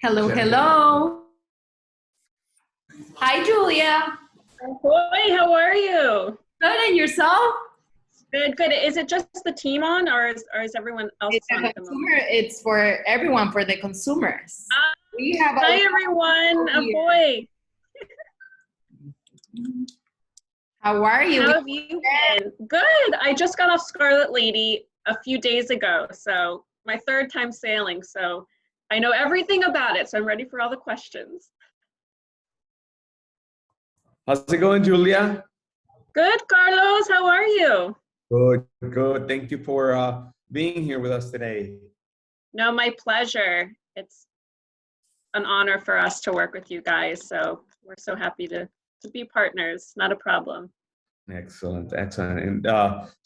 Hello, hello. Hi, Julia. Ahoy, how are you? Good, and yourself? Good, good. Is it just the team on, or is everyone else It's on a at the moment? consumer. It's for everyone, for the consumers. Ah, We have a hi, lot everyone. here. Ahoy. How are you? How have you been? Good. I just got off Scarlet Lady a few days ago, so my third time sailing, so I know everything about it, so I'm ready for all the questions. How's it going, Julia? Good, Carlos. How are you? Good, good. Thank you for being here with us today. No, my pleasure. It's an honor for us to work with you guys, so we're so happy to be partners. Not a problem. Excellent, excellent. And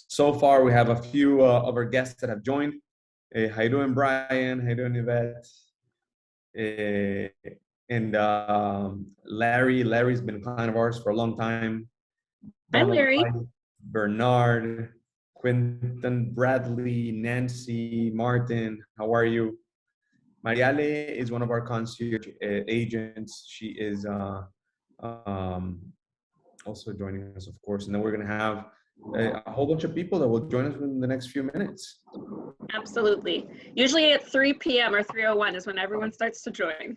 so far, we have a few of our guests that have joined. How you doing, Brian? How you doing, Yvette? And Larry. Larry's been a client of ours for a long time. Hi, Larry. Bernard, Quinton, Bradley, Nancy, Martin. How are you? Mariale is one of our concierge agents. She is also joining us, of course. And then we're going to have a whole bunch of people that will join us in the next few minutes. Absolutely. Usually at 3 p.m. or 3:01 is when everyone starts to join.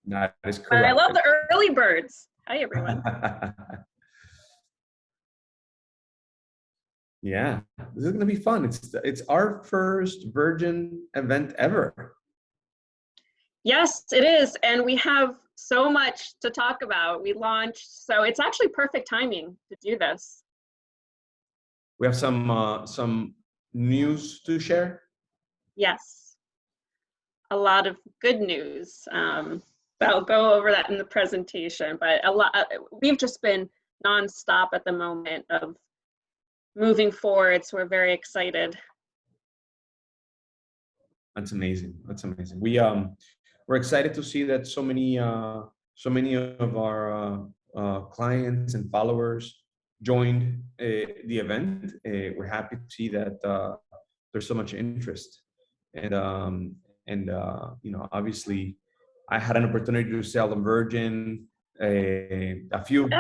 That is correct. But I love the early birds. Hi, everyone. Yeah, this is going to be fun. It's our first Virgin event ever. Yes, it is. And we have so much to talk about. We launched, so it's actually perfect timing to do this. We have some news to share. Yes, a lot of good news. I'll go over that in the presentation, but we've just been nonstop at the moment of moving forward, so we're very excited. That's amazing. That's amazing. We're excited to see that so many of our clients and followers joined the event. We're happy to see that there's so much interest, and you know, obviously, I had an opportunity to sell on Virgin. A few of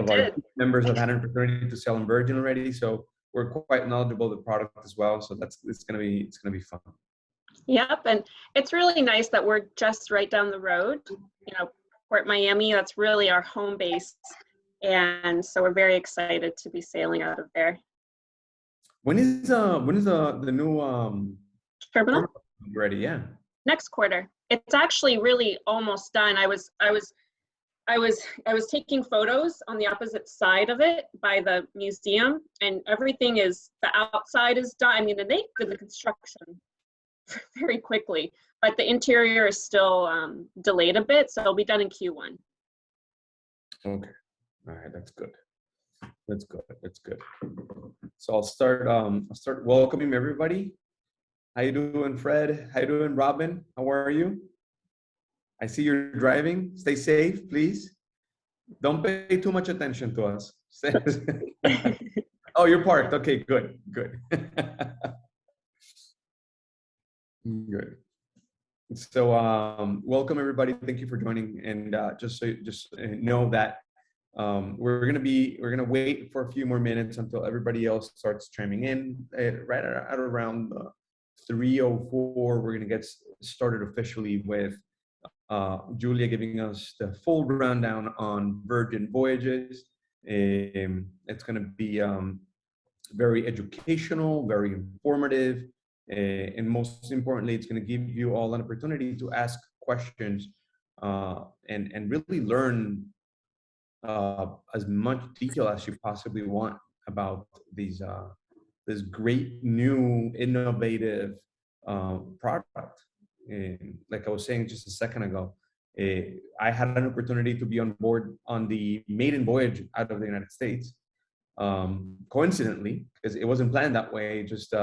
our members have had an opportunity to sell on Virgin already, so we're quite knowledgeable of the product as well. So it's gonna be fun. Yep, and it's really nice that we're just right down the road. You know, Port Miami, that's really our home base. And so we're very excited to be sailing out of there. When is the new terminal ready? Yeah. Next quarter. It's actually really almost done. I was taking photos on the opposite side of it by the museum, and everything is, the outside is done. I mean, they did the construction very quickly, but the interior is still delayed a bit, so it'll be done in Q1. Okay, all right, that's good. That's good. That's good. So I'll start welcoming everybody. How you doing, Fred? How you doing, Robin? How are you? I see you're driving. Stay safe, please. Don't pay too much attention to us. Oh, you're parked. Okay, good, good. Good. So welcome everybody. Thank you for joining. And just know that we're gonna wait for a few more minutes until everybody else starts chiming in. Right at around 3:04, we're gonna get started officially with Julia giving us the full rundown on Virgin Voyages. It's gonna be very educational, very informative. And most importantly, it's going to give you all an opportunity to ask questions and really learn as much detail as you possibly want about these this great new innovative product. And like I was saying just a second ago, I had an opportunity to be on board on the maiden voyage out of the United States. Coincidentally, because it wasn't planned that way, just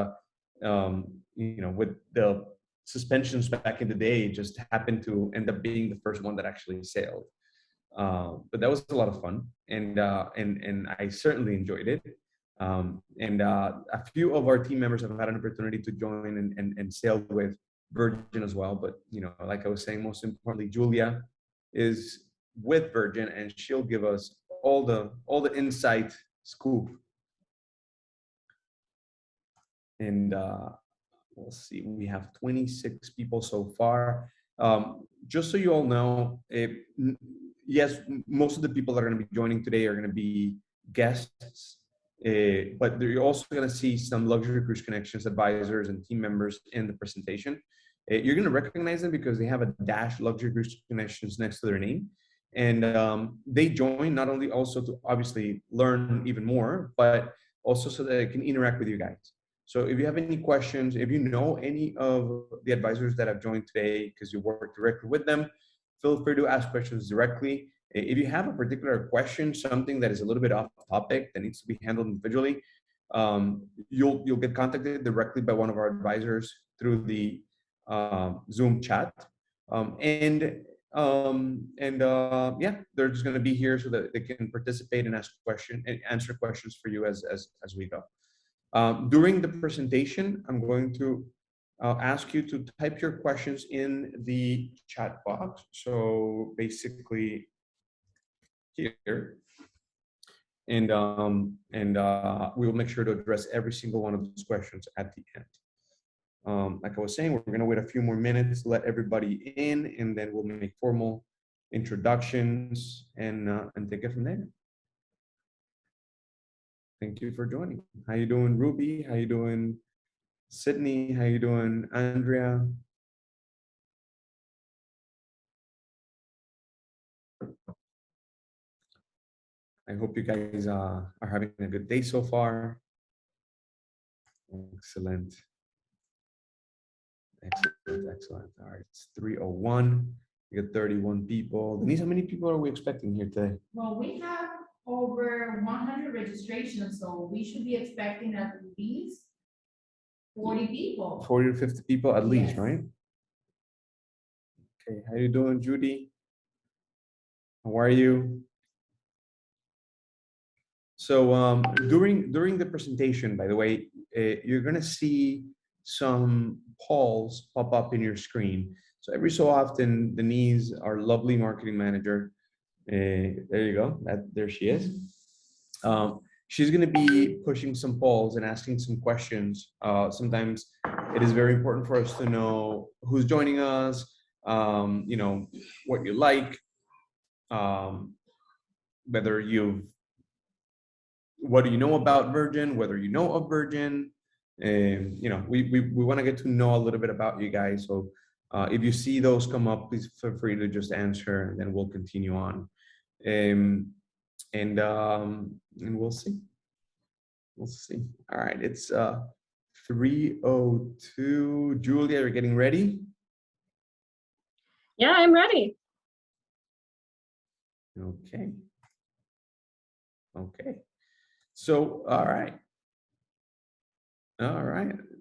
you know, with the suspensions back in the day, just happened to end up being the first one that actually sailed. But that was a lot of fun, and I certainly enjoyed it. A few of our team members have had an opportunity to join and sail with Virgin as well. But like I was saying, most importantly, Julia is with Virgin, and she'll give us all the insight scoop. And we'll see, we have 26 people so far. Just so you all know, yes, most of the people that are going to be joining today are going to be guests, but you're also going to see some Luxury Cruise Connections advisors and team members in the presentation. You're going to recognize them because they have a dash Luxury Cruise Connections next to their name. And they join not only also to obviously learn even more, but also so that they can interact with you guys. So if you have any questions, if you know any of the advisors that have joined today because you work directly with them, feel free to ask questions directly. If you have a particular question, something that is a little bit off topic that needs to be handled individually, you'll get contacted directly by one of our advisors through the Zoom chat. Yeah, they're just going to be here so that they can participate and ask questions and answer questions for you as we go. During the presentation, I'm going to ask you to type your questions in the chat box. So basically here, and we will make sure to address every single one of those questions at the end. Like I was saying, we're going to wait a few more minutes to let everybody in, and then we'll make formal introductions and take it from there. Thank you for joining. How you doing, Ruby? How you doing, Sydney? How you doing, Andrea? I hope you guys are having a good day so far. Excellent. Excellent, excellent. All right, it's 3:01. We got 31 people. Denise, how many people are we expecting here today? Well, we have over 100 registrations, so we should be expecting at least 40 people. 40 to 50 people at least, Yes. right? Okay, how you doing, Judy? How are you? So during the presentation, by the way, you're gonna see some polls pop up in your screen. So every so often, Denise, our lovely marketing manager, there you go, there she is. She's gonna be pushing some polls and asking some questions. Sometimes it is very important for us to know who's joining us, what you like, what do you know about Virgin, whether you know of Virgin, and we want to get to know a little bit about you guys. So if you see those come up, please feel free to just answer, and then we'll continue on. And we'll see. We'll see. All right, it's 3:02. Julia, you're getting ready? Yeah, I'm ready. Okay. Okay. So, all right,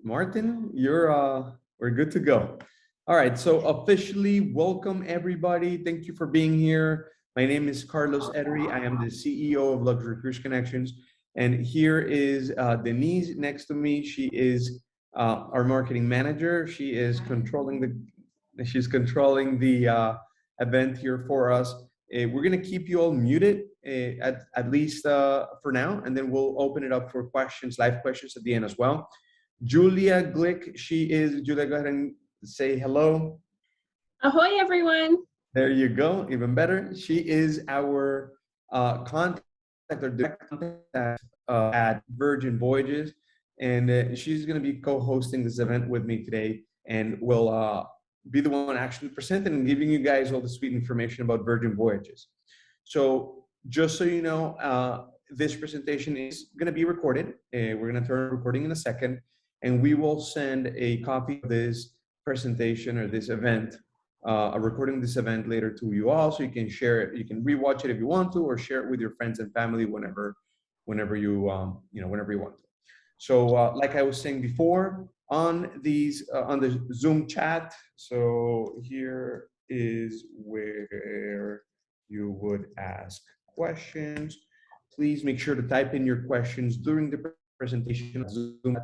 Martin, we're good to go. All right, so officially welcome everybody. Thank you for being here. My name is Carlos Edery. I am the CEO of Luxury Cruise Connections, and here is Denise next to me. She is our marketing manager. She is controlling the event here for us. We're gonna keep you all muted at least for now, and then we'll open it up for questions, live questions at the end as well. Julia Glick, Julia, go ahead and say hello. Ahoy, everyone. There you go, even better. She is our direct contact at Virgin Voyages, and she's gonna be co-hosting this event with me today, and will be the one actually presenting and giving you guys all the sweet information about Virgin Voyages. So just so you know, this presentation is going to be recorded. We're going to turn recording in a second, and we will send a copy of this presentation or this event, a recording of this event later to you all, so you can share it. You can rewatch it if you want to, or share it with your friends and family whenever you want to. So like I was saying before, on the Zoom chat, so here is where you would ask questions. Please make sure to type in your questions during the presentation of Zoom,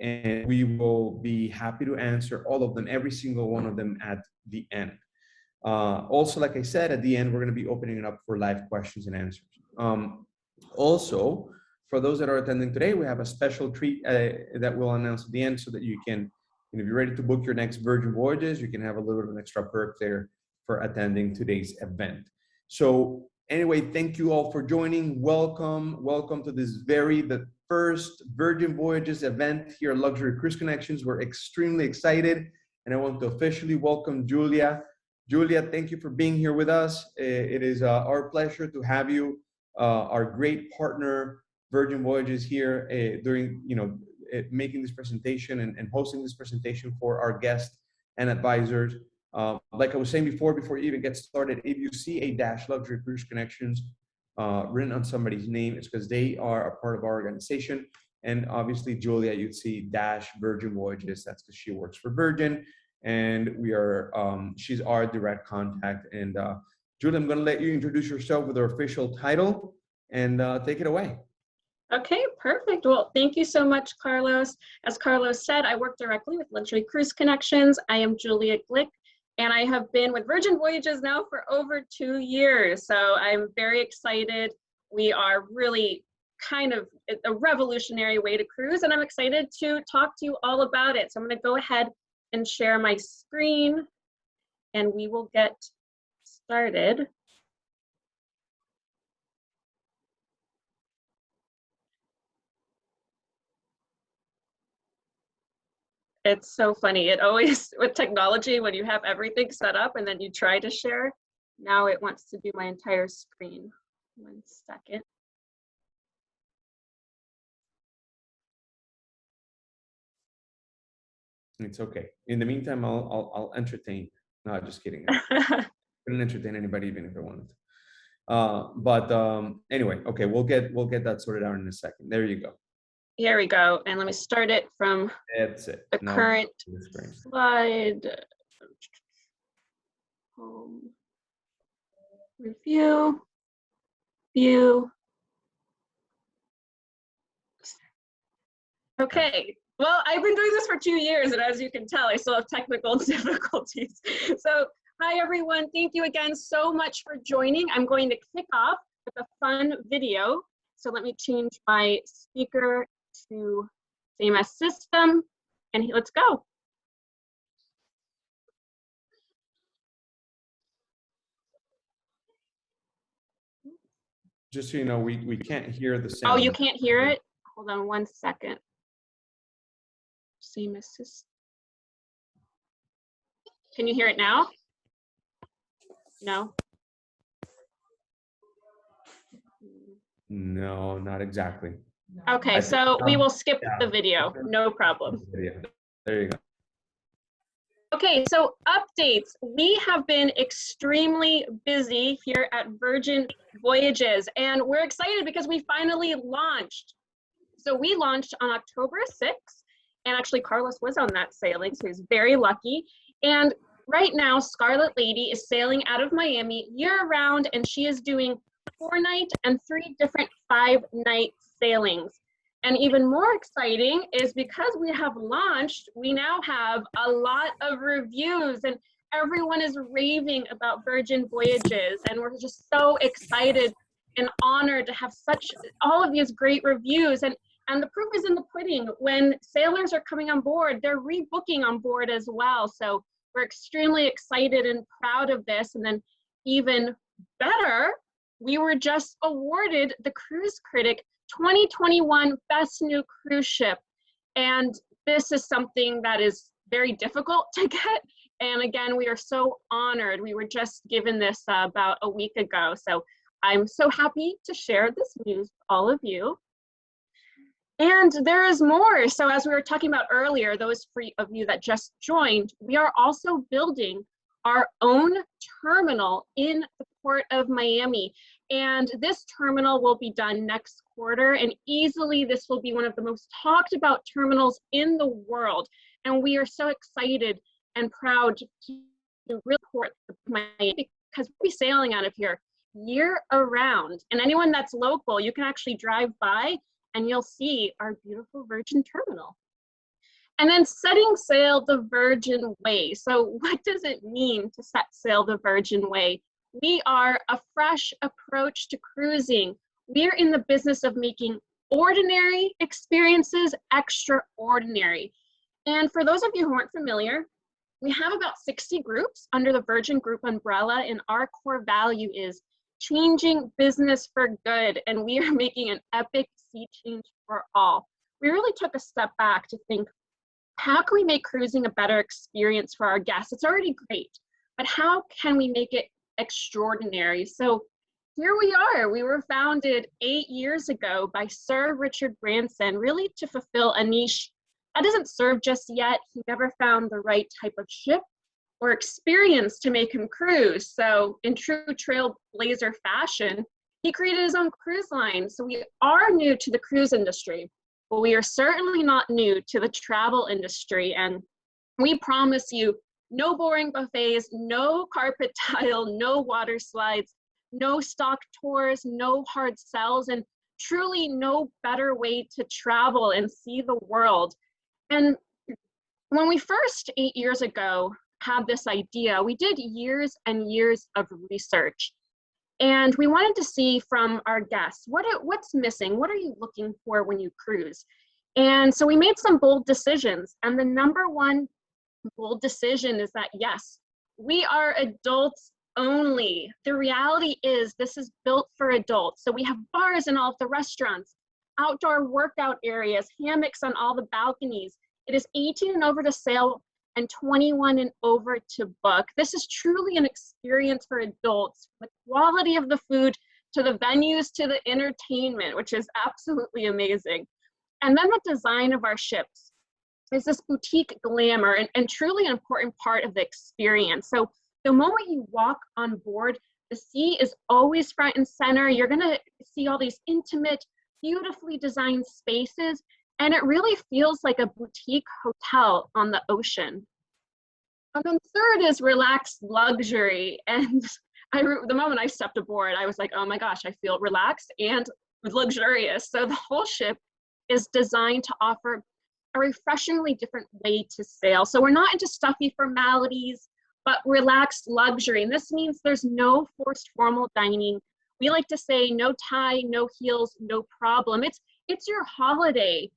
and we will be happy to answer all of them, every single one of them at the end. Also, like I said, at the end, we're going to be opening it up for live questions and answers. Also, for those that are attending today, we have a special treat that we'll announce at the end so that you can, if you're ready to book your next Virgin Voyages, you can have a little bit of an extra perk there for attending today's event. So anyway, thank you all for joining. Welcome to this the first Virgin Voyages event here at Luxury Cruise Connections. We're extremely excited, and I want to officially welcome Julia. Julia, thank you for being here with us. It is our pleasure to have you, our great partner, Virgin Voyages, here during, making this presentation and hosting this presentation for our guests and advisors. Like I was saying before you even get started, if you see a dash Luxury Cruise Connections written on somebody's name, it's because they are a part of our organization. And obviously, Julia, you'd see dash Virgin Voyages. That's because she works for Virgin, and we are she's our direct contact. And Julia, I'm going to let you introduce yourself with her official title and take it away. Okay, perfect. Well, thank you so much, Carlos. As Carlos said, I work directly with Luxury Cruise Connections. I am Julia Glick, and I have been with Virgin Voyages now for over 2 years. So I'm very excited. We are really kind of a revolutionary way to cruise, and I'm excited to talk to you all about it. So I'm going to go ahead and share my screen, and we will get started. It's so funny. It always, with technology, when you have everything set up and then you try to share, now it wants to do my entire screen. 1 second. It's okay. In the meantime, I'll entertain. No, just kidding. I couldn't entertain anybody even if I wanted. Anyway, okay, we'll get that sorted out in a second. There you go. Here we go. And let me start it from That's it. the Now current slide. Home. Review. View. Okay. Well, I've been doing this for 2 years, and as you can tell, I still have technical difficulties. So, hi everyone. Thank you again so much for joining. I'm going to kick off with a fun video. So let me change my speaker to same as system, and let's go. Just so you know, we can't hear the sound. Oh, you can't hear it? Hold on 1 second. Same as system. Can you hear it now? No? No, not exactly. Okay, so we will skip the video, no problem. There you go. Okay, so updates. We have been extremely busy here at Virgin Voyages, and we're excited because we finally launched. So we launched on October 6th, and actually Carlos was on that sailing, so he's very lucky. And right now, Scarlet Lady is sailing out of Miami year-round, and she is doing 4-night and 3 different 5-night sailings. And even more exciting is because we have launched, we now have a lot of reviews, and everyone is raving about Virgin Voyages, and we're just so excited and honored to have all of these great reviews. And the proof is in the pudding. When sailors are coming on board, they're rebooking on board as well. So we're extremely excited and proud of this. And then even better, we were just awarded the Cruise Critic 2021 Best New Cruise Ship. And this is something that is very difficult to get. And again, we are so honored. We were just given this about a week ago. So I'm so happy to share this news with all of you. And there is more. So as we were talking about earlier, those of you that just joined, we are also building our own terminal in the Port of Miami. And this terminal will be done next quarter, and easily this will be one of the most talked about terminals in the world. And we are so excited and proud to report Miami because we'll be sailing out of here year around. And anyone that's local, you can actually drive by and you'll see our beautiful Virgin terminal. And then setting sail the Virgin Way. So what does it mean to set sail the Virgin Way? We are a fresh approach to cruising. We're in the business of making ordinary experiences extraordinary. And for those of you who aren't familiar, we have about 60 groups under the Virgin Group umbrella, and our core value is changing business for good, and we are making an epic sea change for all. We really took a step back to think, how can we make cruising a better experience for our guests? It's already great, but how can we make it extraordinary? So here we are. We were founded 8 years ago by Sir Richard Branson, really to fulfill a niche that isn't served just yet. He never found the right type of ship or experience to make him cruise. So in true trailblazer fashion, he created his own cruise line. So we are new to the cruise industry, but we are certainly not new to the travel industry. And we promise you no boring buffets, no carpet tile, no water slides, no stock tours, no hard sells, and truly no better way to travel and see the world. And when we first 8 years ago had this idea, we did years and years of research. And we wanted to see from our guests, what's missing? What are you looking for when you cruise? And so we made some bold decisions. And the number one bold decision is that, yes, we are adults only. The reality is this is built for adults. So we have bars in all of the restaurants, outdoor workout areas, hammocks on all the balconies. It is 18 and over to sail and 21 and over to book. This is truly an experience for adults, with quality of the food to the venues to the entertainment, which is absolutely amazing. And then the design of our ships is this boutique glamour and truly an important part of the experience. So the moment you walk on board, the sea is always front and center. You're gonna see all these intimate, beautifully designed spaces, and it really feels like a boutique hotel on the ocean. And then third is relaxed luxury. And the moment I stepped aboard, I was like, oh my gosh, I feel relaxed and luxurious. So the whole ship is designed to offer a refreshingly different way to sail. So we're not into stuffy formalities, but relaxed luxury. And this means there's no forced formal dining. We like to say no tie, no heels, no problem. It's your holiday.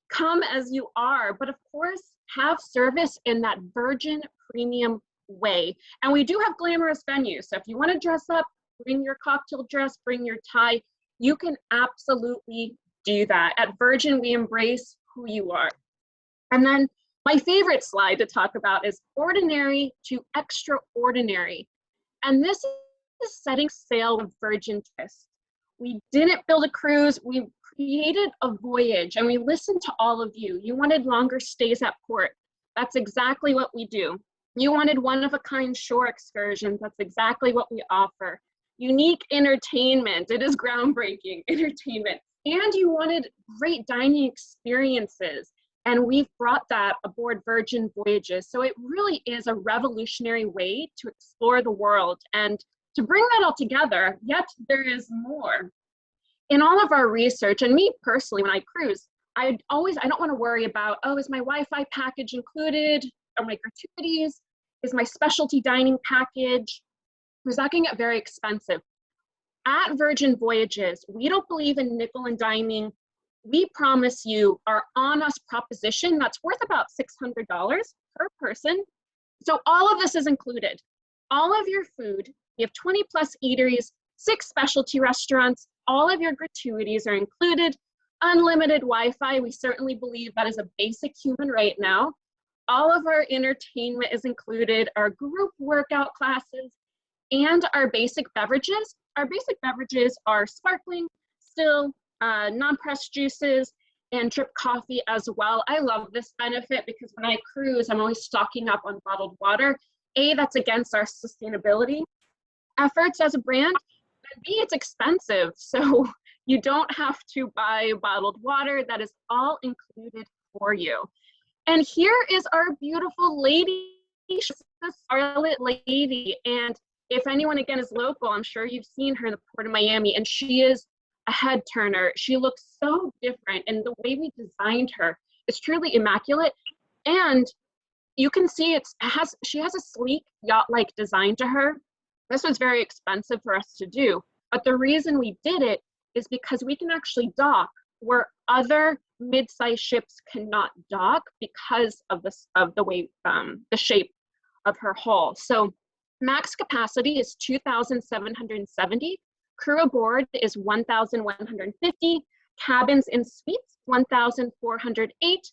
Come as you are, but of course, have service in that Virgin premium way. And we do have glamorous venues. So if you want to dress up, bring your cocktail dress, bring your tie, you can absolutely do that. At Virgin, we embrace who you are. And then my favorite slide to talk about is ordinary to extraordinary. And this is setting sail with Virgin twist. We didn't build a cruise, we created a voyage, and we listened to all of you. You wanted longer stays at port. That's exactly what we do. You wanted one-of-a-kind shore excursions. That's exactly what we offer. Unique entertainment. It is groundbreaking entertainment. And you wanted great dining experiences. And we've brought that aboard Virgin Voyages. So it really is a revolutionary way to explore the world. And to bring that all together, yet there is more. In all of our research, and me personally, when I cruise, I don't want to worry about, oh, is my Wi-Fi package included? Are my gratuities? Is my specialty dining package? Because that can get very expensive. At Virgin Voyages, we don't believe in nickel and diming. We promise you our on-us proposition that's worth about $600 per person. So all of this is included. All of your food, we have 20 plus eateries, 6 specialty restaurants, all of your gratuities are included, unlimited Wi-Fi. We certainly believe that is a basic human right now. All of our entertainment is included, our group workout classes, and our basic beverages. Our basic beverages are sparkling, still, non-pressed juices, and drip coffee as well. I love this benefit because when I cruise, I'm always stocking up on bottled water. A, that's against our sustainability efforts as a brand, and B, it's expensive. So you don't have to buy bottled water. That is all included for you. And here is our beautiful lady. She's the Scarlet lady. And if anyone, again, is local, I'm sure you've seen her in the Port of Miami, and she is a head turner. She looks so different, and the way we designed her It's truly immaculate. And you can see she has a sleek yacht-like design to her. This was very expensive for us to do, but the reason we did it is because we can actually dock where other mid-sized ships cannot dock because of the way, the shape of her hull. So max capacity is 2,770. Crew aboard is 1,150. Cabins and suites, 1,408.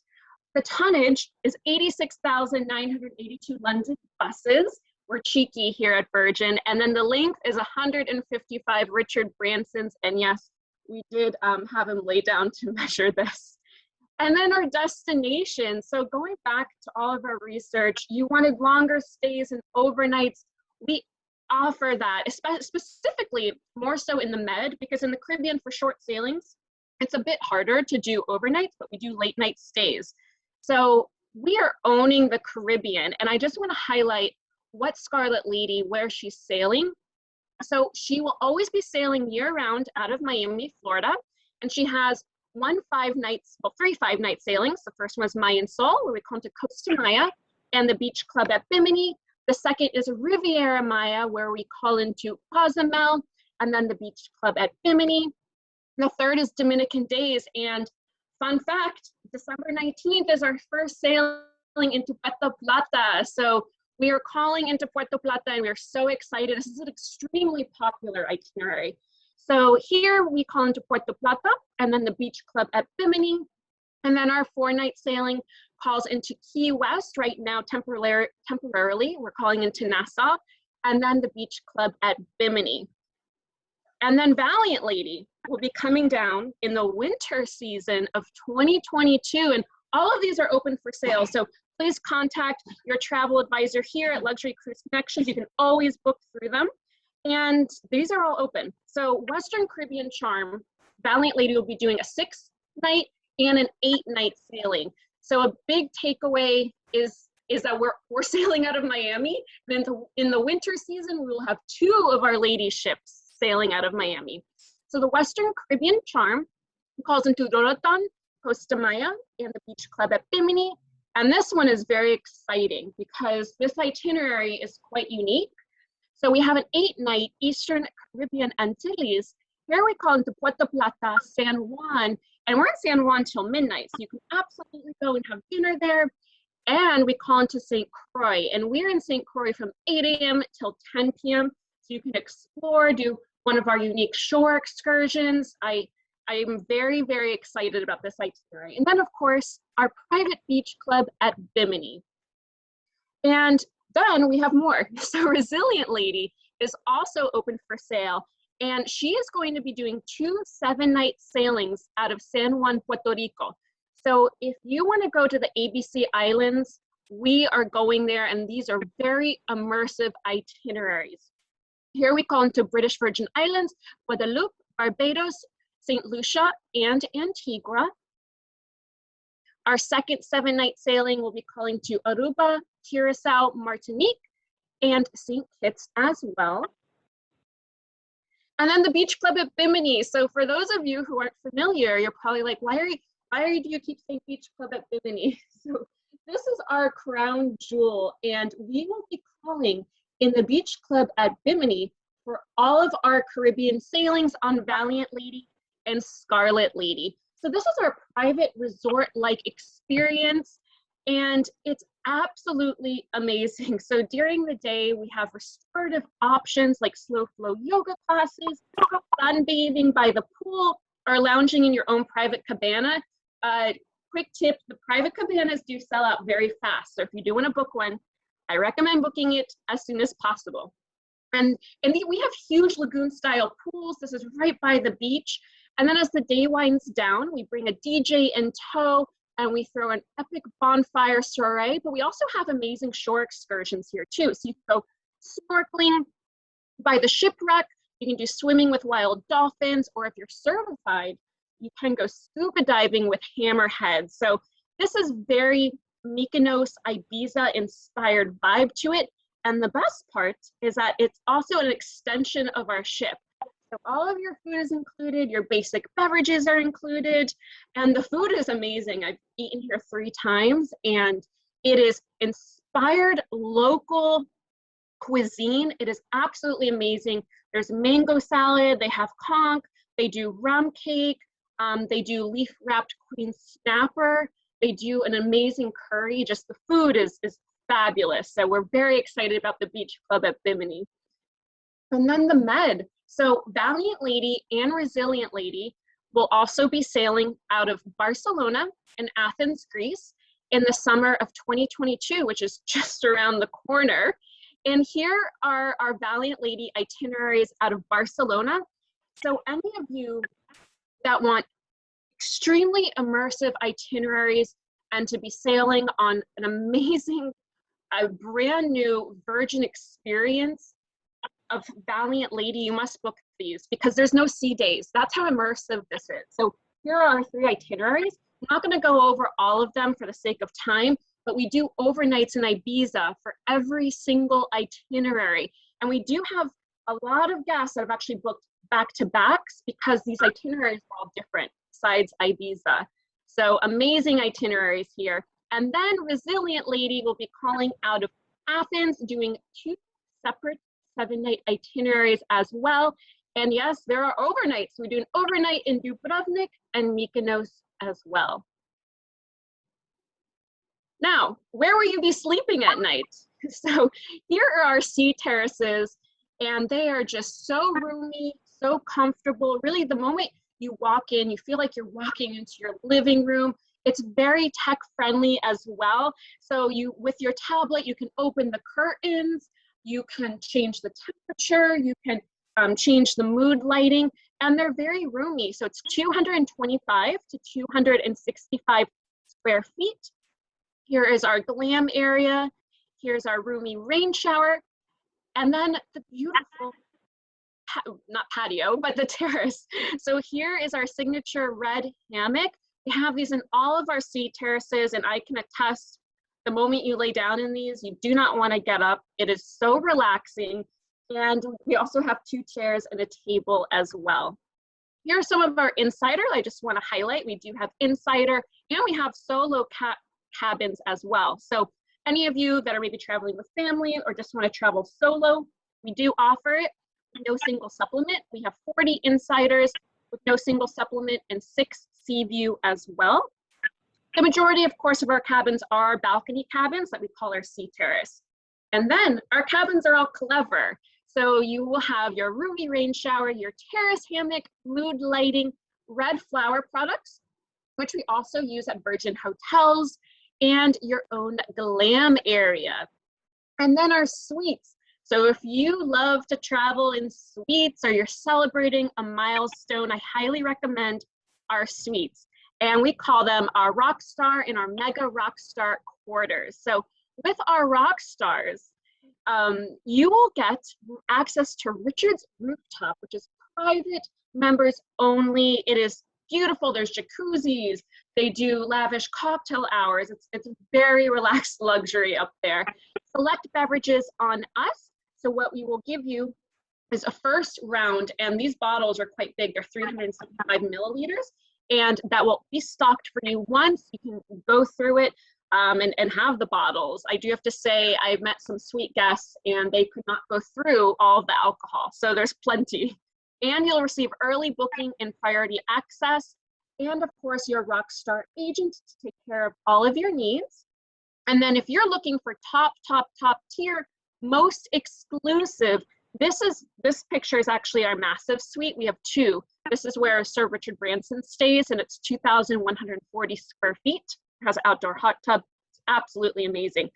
The tonnage is 86,982 London buses. We're cheeky here at Virgin. And then the length is 155 Richard Branson's. And yes, we did have him lay down to measure this. And then our destination. So going back to all of our research, you wanted longer stays and overnights. We offer that, specifically more so in the Med, because in the Caribbean for short sailings, it's a bit harder to do overnights, but we do late night stays. So we are owning the Caribbean. And I just want to highlight what Scarlet Lady, where she's sailing. So she will always be sailing year round out of Miami, Florida. And she has three 5-night sailings. The first one is Mayan Sol, where we come to Costa Maya and the beach club at Bimini. The second is Riviera Maya, where we call into Cozumel, and then the beach club at Bimini. The third is Dominican Days. And fun fact, December 19th is our first sailing into Puerto Plata. So we are calling into Puerto Plata and we're so excited. This is an extremely popular itinerary. So here we call into Puerto Plata and then the beach club at Bimini. And then our 4-night sailing calls into Key West right now temporarily. We're calling into Nassau and then the beach club at Bimini. And then Valiant Lady will be coming down in the winter season of 2022. And all of these are open for sale. So please contact your travel advisor here at Luxury Cruise Connections. You can always book through them. And these are all open. So Western Caribbean Charm, Valiant Lady will be doing a 6-night and an 8-night sailing. So a big takeaway is that we're sailing out of Miami. And then in the winter season, we will have 2 of our lady ships sailing out of Miami. So the Western Caribbean Charm calls into Roatan, Costa Maya, and the beach club at Bimini. And this one is very exciting because this itinerary is quite unique. So we have an 8-night Eastern Caribbean Antilles. Here we call into Puerto Plata, San Juan, and we're in San Juan till midnight. So you can absolutely go and have dinner there. And we call into St. Croix, and we're in St. Croix from 8 a.m. till 10 p.m. So you can explore, do one of our unique shore excursions. I am very, very excited about this itinerary. And then of course, our private beach club at Bimini. And then we have more. So Resilient Lady is also open for sale. And she is going to be doing 2 7-night sailings out of San Juan, Puerto Rico. So if you want to go to the ABC Islands, we are going there, and these are very immersive itineraries. Here we call into British Virgin Islands, Guadeloupe, Barbados, St. Lucia, and Antigua. Our second 7-night sailing will be calling to Aruba, Curacao, Martinique, and St. Kitts as well. And then the beach club at Bimini. So for those of you who aren't familiar, you're probably like, why do you keep saying beach club at Bimini? So this is our crown jewel, and we will be calling in the beach club at Bimini for all of our Caribbean sailings on Valiant Lady and Scarlet Lady. So this is our private resort-like experience, and it's absolutely amazing. So during the day, we have restorative options like slow flow yoga classes, sunbathing by the pool, or lounging in your own private cabana. Quick tip, the private cabanas do sell out very fast. So if you do want to book one, I recommend booking it as soon as possible. And we have huge lagoon style pools. This is right by the beach. And then as the day winds down, we bring a DJ in tow and we throw an epic bonfire soiree, but we also have amazing shore excursions here too. So you can go snorkeling by the shipwreck, you can do swimming with wild dolphins, or if you're certified, you can go scuba diving with hammerheads. So this is very Mykonos, Ibiza inspired vibe to it. And the best part is that it's also an extension of our ship. So all of your food is included, your basic beverages are included, and the food is amazing. I've eaten here 3 times, and it is inspired local cuisine. It is absolutely amazing. There's mango salad, they have conch, they do rum cake, they do leaf wrapped queen snapper, they do an amazing curry. Just the food is fabulous. So we're very excited about the beach club at Bimini. And then the med. So Valiant Lady and Resilient Lady will also be sailing out of Barcelona and Athens, Greece in the summer of 2022, which is just around the corner. And here are our Valiant Lady itineraries out of Barcelona. So any of you that want extremely immersive itineraries and to be sailing on an amazing, brand new Virgin experience of Valiant Lady, you must book these because there's no sea days. That's how immersive this is. So here are our 3 itineraries. I'm not going to go over all of them for the sake of time, but we do overnights in Ibiza for every single itinerary. And we do have a lot of guests that have actually booked back-to-backs because these itineraries are all different besides Ibiza. So amazing itineraries here. And then Resilient Lady will be calling out of Athens, doing 2 separate 7-night itineraries as well. And yes, there are overnights. We do an overnight in Dubrovnik and Mykonos as well. Now, where will you be sleeping at night? So here are our sea terraces, and they are just so roomy, so comfortable. Really, the moment you walk in, you feel like you're walking into your living room. It's very tech friendly as well. So with your tablet, you can open the curtains, you can change the temperature, you can change the mood lighting, and they're very roomy. So it's 225 to 265 square feet. Here is our glam area. Here's our roomy rain shower. And then the beautiful, not patio, but the terrace. So here is our signature red hammock. We have these in all of our sea terraces, and I can attest, the moment you lay down in these, you do not want to get up. It is so relaxing. And we also have 2 chairs and a table as well. Here are some of our insider. I just want to highlight, we do have insider, and we have solo cabins as well. So any of you that are maybe traveling with family or just want to travel solo, we do offer it. No single supplement. We have 40 insiders with no single supplement and 6 sea view as well. The majority, of course, of our cabins are balcony cabins that we call our sea terrace. And then our cabins are all clever. So you will have your roomy rain shower, your terrace hammock, mood lighting, red flower products, which we also use at Virgin hotels, and your own glam area. And then our suites. So if you love to travel in suites or you're celebrating a milestone, I highly recommend our suites. And we call them our rock star and our mega rock star quarters. So with our rock stars, you will get access to Richard's Rooftop, which is private, members only. It is beautiful. There's jacuzzis. They do lavish cocktail hours. It's very relaxed luxury up there. Select beverages on us. So what we will give you is a first round, and these bottles are quite big. They're 375 milliliters, and that will be stocked for you once. You can go through it and have the bottles. I do have to say, I've met some sweet guests, and they could not go through all of the alcohol, so there's plenty. And you'll receive early booking and priority access, and of course, your Rockstar agent to take care of all of your needs. And then if you're looking for top tier, most exclusive, this picture is actually our massive suite. We have 2. This is where Sir Richard Branson stays, and it's 2,140 square feet. It has an outdoor hot tub. It's absolutely amazing.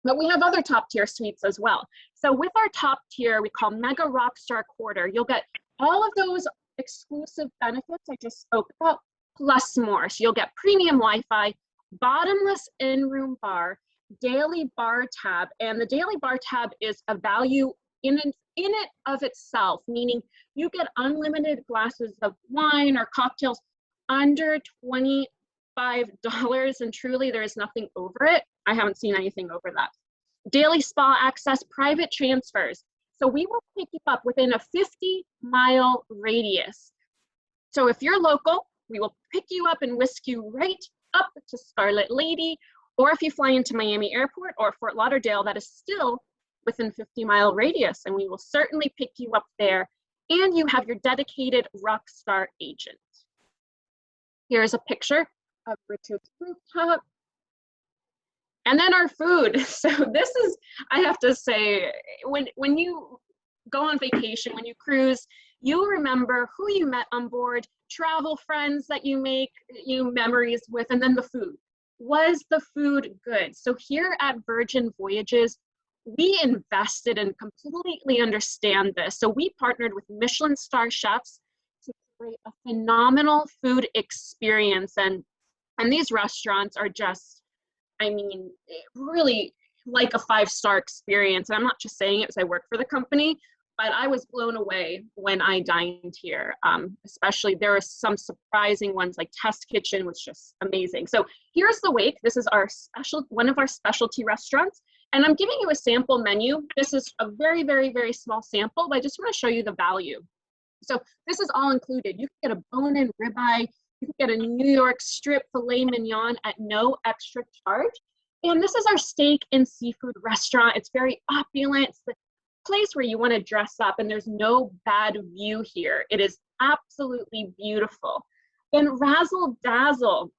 But we have other top tier suites as well. So with our top tier, we call Mega Rockstar Quarter, you'll get all of those exclusive benefits I just spoke about, plus more. So you'll get premium Wi-Fi, bottomless in-room bar, daily bar tab, and the daily bar tab is a value in it of itself, meaning you get unlimited glasses of wine or cocktails under $25, and truly there is nothing over it. I haven't seen anything over that. Daily spa access, private transfers. So we will pick you up within a 50-mile radius. So if you're local, we will pick you up and whisk you right up to Scarlet Lady, or if you fly into Miami Airport or Fort Lauderdale, that is still within 50-mile radius, and we will certainly pick you up there, and you have your dedicated rockstar agent. Here's a picture of Richard's rooftop. And then our food. So this is, I have to say, when you go on vacation, when you cruise, you remember who you met on board, travel friends that you make memories with, and then the food. Was the food good? So here at Virgin Voyages, we invested and completely understand this. So we partnered with Michelin star chefs to create a phenomenal food experience. And these restaurants are just, I mean, really like a 5-star experience. And I'm not just saying it because I work for the company, but I was blown away when I dined here. Especially there are some surprising ones, like Test Kitchen was just amazing. So here's the Wake. This is our one of our specialty restaurants. And I'm giving you a sample menu. This is a very, very, very small sample, but I just want to show you the value. So this is all included. You can get a bone-in ribeye. You can get a New York strip filet mignon at no extra charge. And this is our steak and seafood restaurant. It's very opulent. It's the place where you want to dress up, and there's no bad view here. It is absolutely beautiful. Then Razzle Dazzle.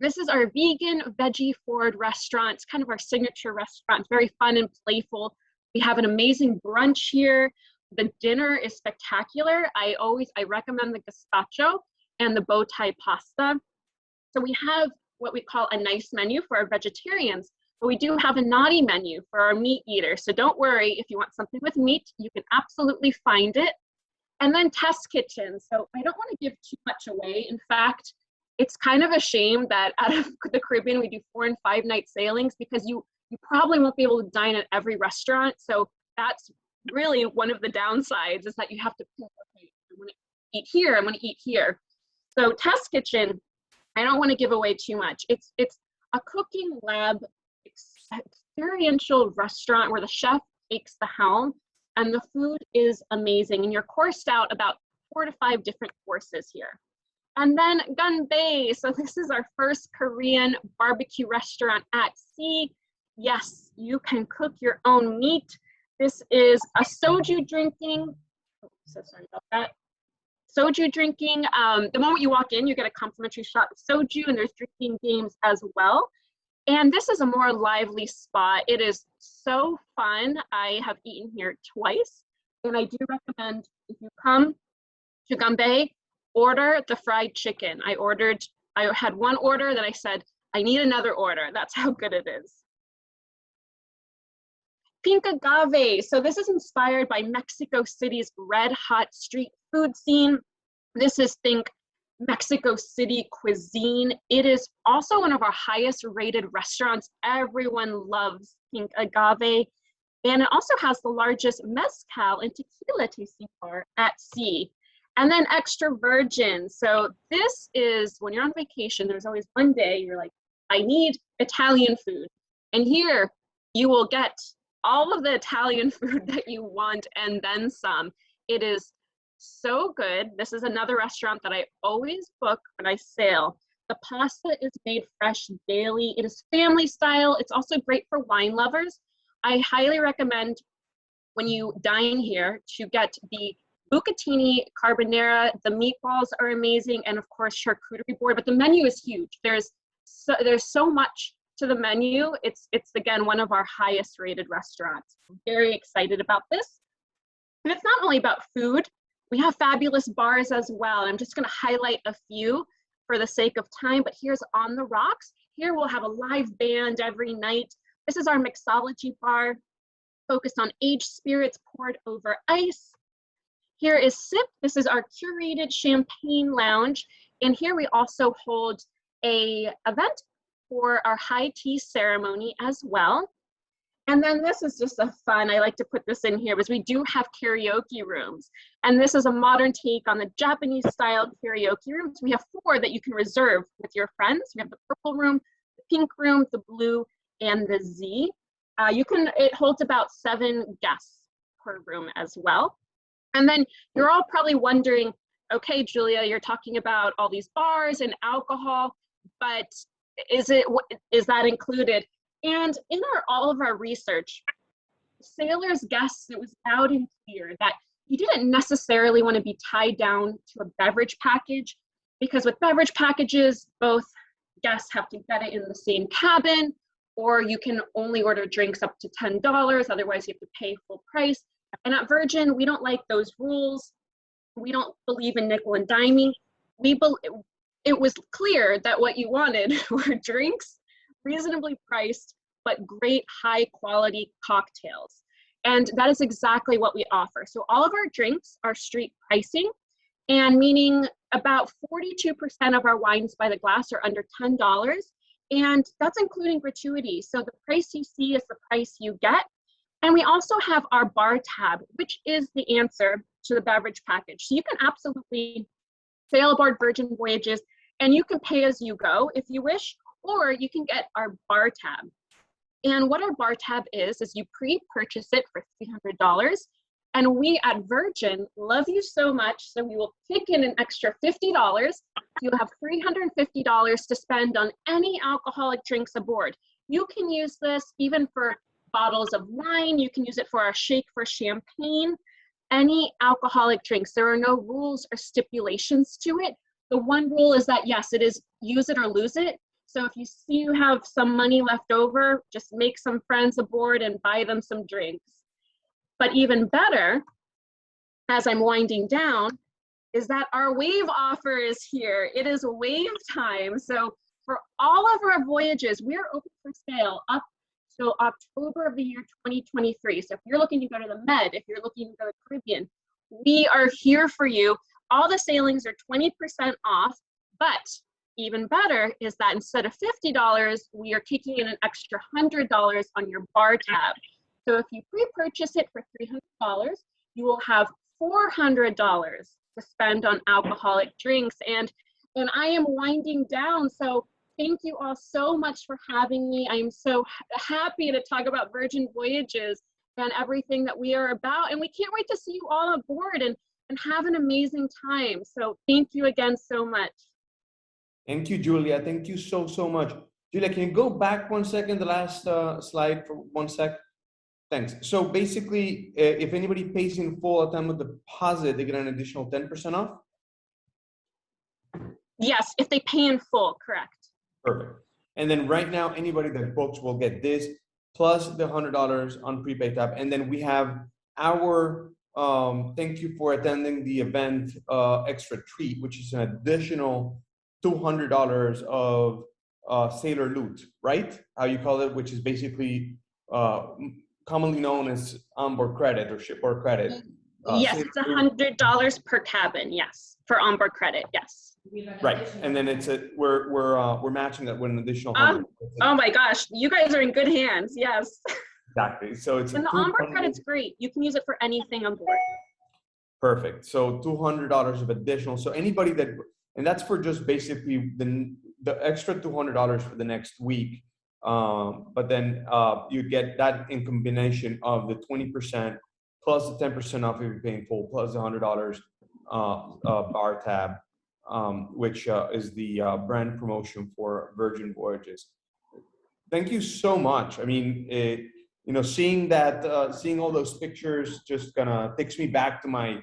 This is our vegan veggie forward restaurant. It's kind of our signature restaurant. It's very fun and playful. We have an amazing brunch here. The dinner is spectacular. I recommend the gazpacho and the bow tie pasta. So we have what we call a nice menu for our vegetarians, but we do have a naughty menu for our meat eaters. So don't worry, if you want something with meat, you can absolutely find it. And then Test Kitchen. So I don't want to give too much away. In fact, it's kind of a shame that out of the Caribbean, we do 4- and 5-night sailings, because you probably won't be able to dine at every restaurant. So that's really one of the downsides, is that you have to pick, okay, I want to eat here, I want to eat here. So Test Kitchen, I don't want to give away too much. It's a cooking lab experiential restaurant where the chef takes the helm, and the food is amazing. And you're coursed out about 4 to 5 different courses here. And then Gunbae. So this is our first Korean barbecue restaurant at sea. Yes, you can cook your own meat. This is a soju drinking. Oh, so sorry about that. Soju drinking. The moment you walk in, you get a complimentary shot of soju, and there's drinking games as well. And this is a more lively spot. It is so fun. I have eaten here twice, and I do recommend, if you come to Gunbae, order the fried chicken. I had one order, then I said, I need another order. That's how good it is. Pink Agave. So this is inspired by Mexico City's red hot street food scene. This is, think, Mexico City cuisine. It is also one of our highest rated restaurants. Everyone loves Pink Agave. And it also has the largest mezcal and tequila tasting bar at sea. And then Extra Virgin. So this is, when you're on vacation, there's always one day you're like, I need Italian food. And here you will get all of the Italian food that you want and then some. It is so good. This is another restaurant that I always book when I sail. The pasta is made fresh daily. It is family style. It's also great for wine lovers. I highly recommend, when you dine here, to get the bucatini carbonara. The meatballs are amazing, and of course charcuterie board, but the menu is huge. There's so much to the menu. It's again one of our highest rated restaurants. I'm very excited about this. And it's not only about food. We have fabulous bars as well. I'm just going to highlight a few for the sake of time, but here's On the Rocks. Here we'll have a live band every night. This is our mixology bar, focused on aged spirits poured over ice. Here is Sip. This is our curated champagne lounge. And here we also hold an event for our high tea ceremony as well. And then this is just a fun, I like to put this in here, because we do have karaoke rooms. And this is a modern take on the Japanese style karaoke rooms. We have 4 that you can reserve with your friends. We have the purple room, the pink room, the blue, and the Z. It holds about 7 guests per room as well. And then you're all probably wondering, okay, Julia, you're talking about all these bars and alcohol, but is that included? And in all of our research, sailors' guests, it was loud and clear that you didn't necessarily want to be tied down to a beverage package, because with beverage packages, both guests have to get it in the same cabin, or you can only order drinks up to $10, otherwise you have to pay full price. And at Virgin, we don't like those rules. We don't believe in nickel and diming. It was clear that what you wanted were drinks, reasonably priced, but great high quality cocktails. And that is exactly what we offer. So all of our drinks are street pricing, and meaning about 42% of our wines by the glass are under $10. And that's including gratuity. So the price you see is the price you get. And we also have our bar tab, which is the answer to the beverage package. So you can absolutely sail aboard Virgin Voyages and you can pay as you go if you wish, or you can get our bar tab. And what our bar tab is you pre-purchase it for $300. And we at Virgin love you so much, so we will kick in an extra $50. You'll have $350 to spend on any alcoholic drinks aboard. You can use this even for bottles of wine. You can use it for our shake for champagne, any alcoholic drinks. There are no rules or stipulations to it. The one rule is that, yes, it is use it or lose it. So if you see you have some money left over, just make some friends aboard and buy them some drinks. But even better, as I'm winding down, is that our wave offer is here. It is wave time. So for all of our voyages, we're open for sale up till October of the year 2023. So if you're looking to go to the Med, if you're looking to go to the Caribbean, we are here for you. All the sailings are 20% off, but even better is that instead of $50, we are kicking in an extra $100 on your bar tab. So if you pre-purchase it for $300, you will have $400 to spend on alcoholic drinks. And I am winding down, so thank you all so much for having me. I am so happy to talk about Virgin Voyages and everything that we are about. And we can't wait to see you all aboard and have an amazing time. So thank you again so much. Thank you, Julia. Thank you so, so much. Julia, can you go back 1 second, the last slide for 1 sec? Thanks. So basically, if anybody pays in full at time of deposit, they get an additional 10% off? Yes, if they pay in full, correct. Perfect. And then right now, anybody that books will get this plus the $100 on prepaid tab. And then we have our thank you for attending the event extra treat, which is an additional $200 of sailor loot, right? How you call it, which is basically commonly known as onboard credit or shipboard credit. Yes, it's $100 per cabin. Yes, for onboard credit. Yes. Right, and then it's we're matching that with an additional 100. Oh my gosh, you guys are in good hands. Yes. Exactly. So it's and the onboard credit's great. You can use it for anything on board. Perfect. So $200 of additional. So anybody that, and that's for just basically the extra $200 for the next week. But then you get that in combination of the 20% plus the 10% off if you're paying full, plus the $100 bar tab, which is the brand promotion for Virgin Voyages. Thank you so much. I mean, you know, seeing that, seeing all those pictures just kind of takes me back to my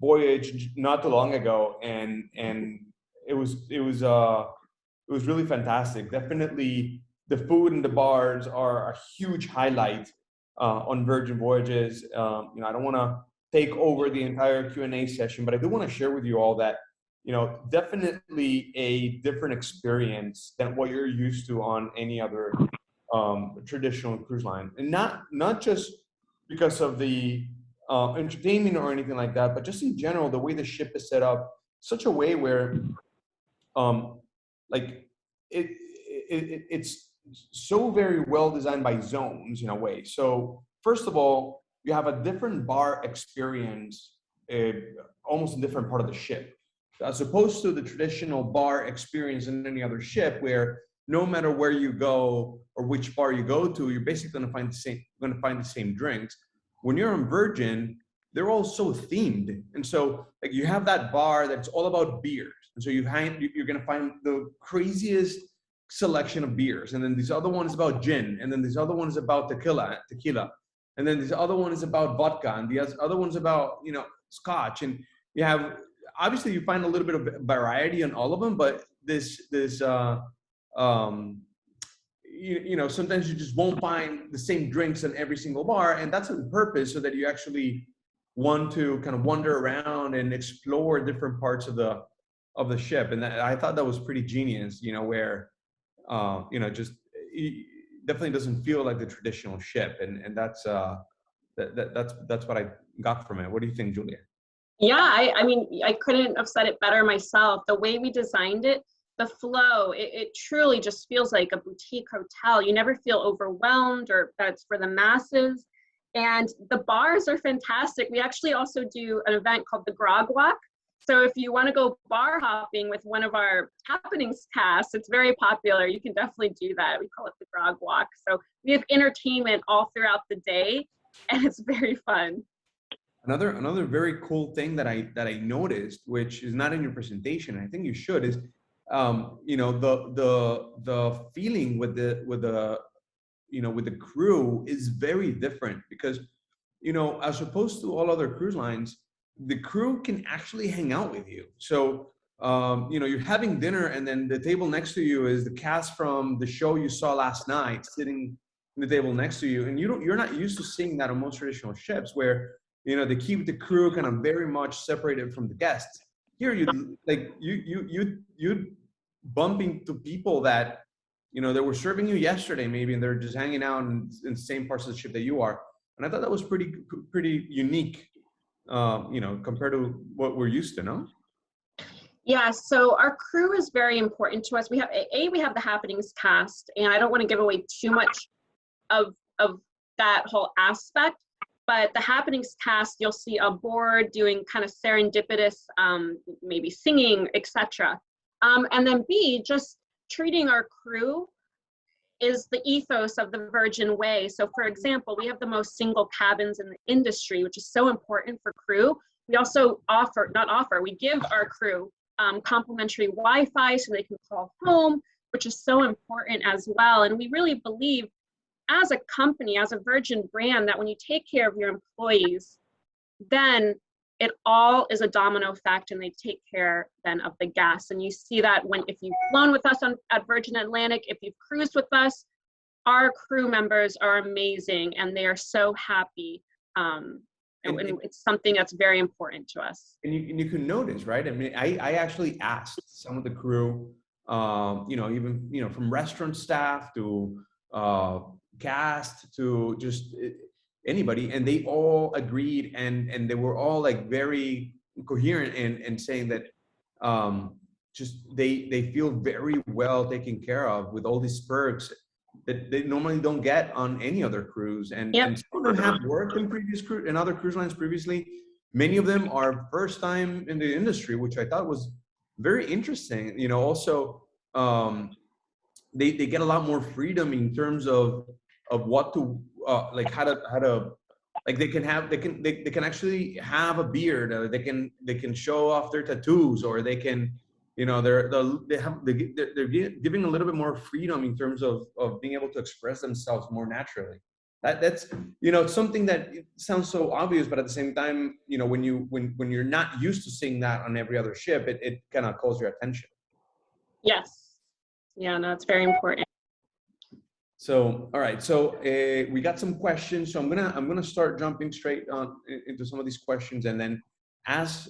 voyage not too long ago, and it was really fantastic. Definitely, the food and the bars are a huge highlight on Virgin Voyages. You know, I don't want to take over the entire Q&A session, but I do want to share with you all that, you know, definitely a different experience than what you're used to on any other traditional cruise line, and not just because of the entertainment or anything like that, but just in general, the way the ship is set up, such a way where like it's so very well designed by zones in a way. So first of all, you have a different bar experience, almost a different part of the ship, as opposed to the traditional bar experience in any other ship, where no matter where you go or which bar you go to, you're basically going to find the same drinks. when you're on Virgin, they're all so themed. And so like you have that bar that's all about beers. And so you're going to find the craziest selection of beers. And then this other one is about gin. And then this other one is about tequila. And then this other one is about vodka. And the other one's about, you know, scotch. And you have, obviously you find a little bit of variety on all of them, but you know, sometimes you just won't find the same drinks in every single bar. And that's on purpose so that you actually want to kind of wander around and explore different parts of the ship. And I thought that was pretty genius, you know, where, you know, just definitely doesn't feel like the traditional ship. And that's what I got from it. What do you think, Julia? Yeah, I mean, I couldn't have said it better myself. The way we designed it, the flow, it truly just feels like a boutique hotel. You never feel overwhelmed or that's for the masses. And the bars are fantastic. We actually also do an event called the Grog Walk. So if you want to go bar hopping with one of our happenings cast, it's very popular. You can definitely do that. We call it the Grog Walk. So we have entertainment all throughout the day, and it's very fun. Another very cool thing that I noticed, which is not in your presentation, I think you should, is you know, the feeling with the you know, with the crew is very different because, you know, as opposed to all other cruise lines, the crew can actually hang out with you. So, you know, you're having dinner and then the table next to you is the cast from the show you saw last night sitting in the table next to you. And you're not used to seeing that on most traditional ships where, you know, they keep the crew kind of very much separated from the guests. Here, you bump into people that, you know, they were serving you yesterday maybe, and they're just hanging out in the same parts of the ship that you are. And I thought that was pretty unique, you know, compared to what we're used to, no? Yeah, so our crew is very important to us. We have the happenings cast, and I don't want to give away too much of that whole aspect, but the happenings cast, you'll see Onboard doing kind of serendipitous, maybe singing, etc. And then B, just treating our crew is the ethos of the Virgin way. So for example, we have the most single cabins in the industry, which is so important for crew. We also we give our crew complimentary Wi-Fi so they can call home, which is so important as well. And we really believe as a company, as a Virgin brand, that when you take care of your employees, then it all is a domino effect and they take care then of the guests. And you see that if you've flown with us at Virgin Atlantic, if you've cruised with us, our crew members are amazing and they are so happy. And it's something that's very important to us. And you can notice, right? I mean, I actually asked some of the crew, you know, even, you know, from restaurant staff to cast to just anybody, and they all agreed and they were all like very coherent in saying that just they feel very well taken care of with all these perks that they normally don't get on any other cruise. And, yep. And some of them have worked in other cruise lines previously. Many of them are first time in the industry, which I thought was very interesting. You know, also they get a lot more freedom in terms of what to like how to like they can actually have a beard, or they can show off their tattoos, or they can, you know, they're giving a little bit more freedom in terms of being able to express themselves more naturally. That's, you know, something that sounds so obvious, but at the same time, you know, when you're not used to seeing that on every other ship, it kind of calls your attention. Yes. Yeah, no, it's very important. So, all right. So we got some questions. So I'm gonna start jumping straight on into some of these questions, and then as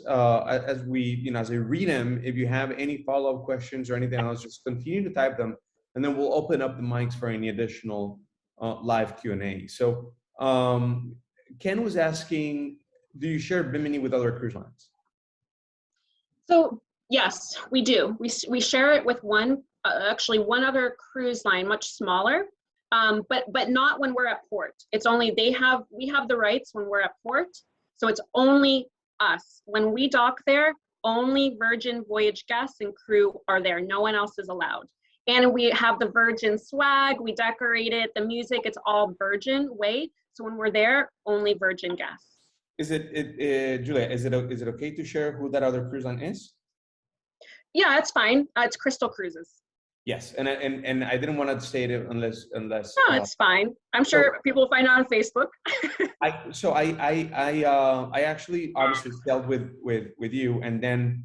we, you know, as I read them, if you have any follow-up questions or anything else, just continue to type them, and then we'll open up the mics for any additional live Q&A. So Ken was asking, do you share Bimini with other cruise lines? So yes, we do. We share it with actually one other cruise line, much smaller, but not when we're at port. It's only we have the rights when we're at port, so it's only us. When we dock there, only Virgin Voyage guests and crew are there. No one else is allowed. And we have the Virgin swag. We decorate it. The music, it's all Virgin way. So when we're there, only Virgin guests. Is Julia, is it okay to share who that other cruise line is? Yeah, it's fine. It's Crystal Cruises. Yes, and I didn't want to say it unless. No, it's fine. I'm sure people will find it on Facebook. I actually obviously sailed with you, and then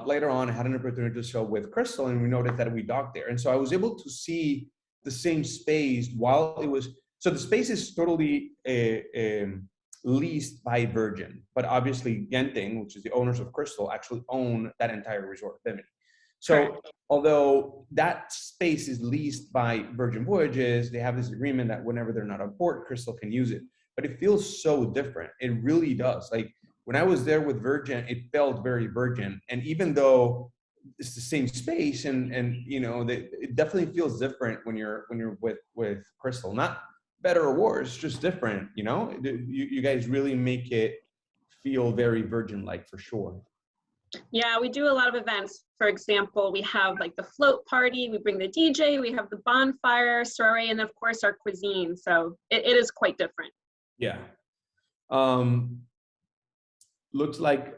later on I had an opportunity to sail with Crystal, and we noticed that we docked there, and so I was able to see the same space while it was. So the space is totally leased by Virgin, but obviously Genting, which is the owners of Crystal, actually own that entire resort, Bimini. So although that space is leased by Virgin Voyages, they have this agreement that whenever they're not on board, Crystal can use it. But it feels so different. It really does. Like when I was there with Virgin, it felt very Virgin. And even though it's the same space, and you know, it definitely feels different when you're with Crystal. Not better or worse, just different. You know, you guys really make it feel very Virgin-like for sure. Yeah, we do a lot of events. For example, we have like the float party, we bring the DJ, we have the bonfire, soiree, and of course our cuisine. So it is quite different. Yeah. Looks like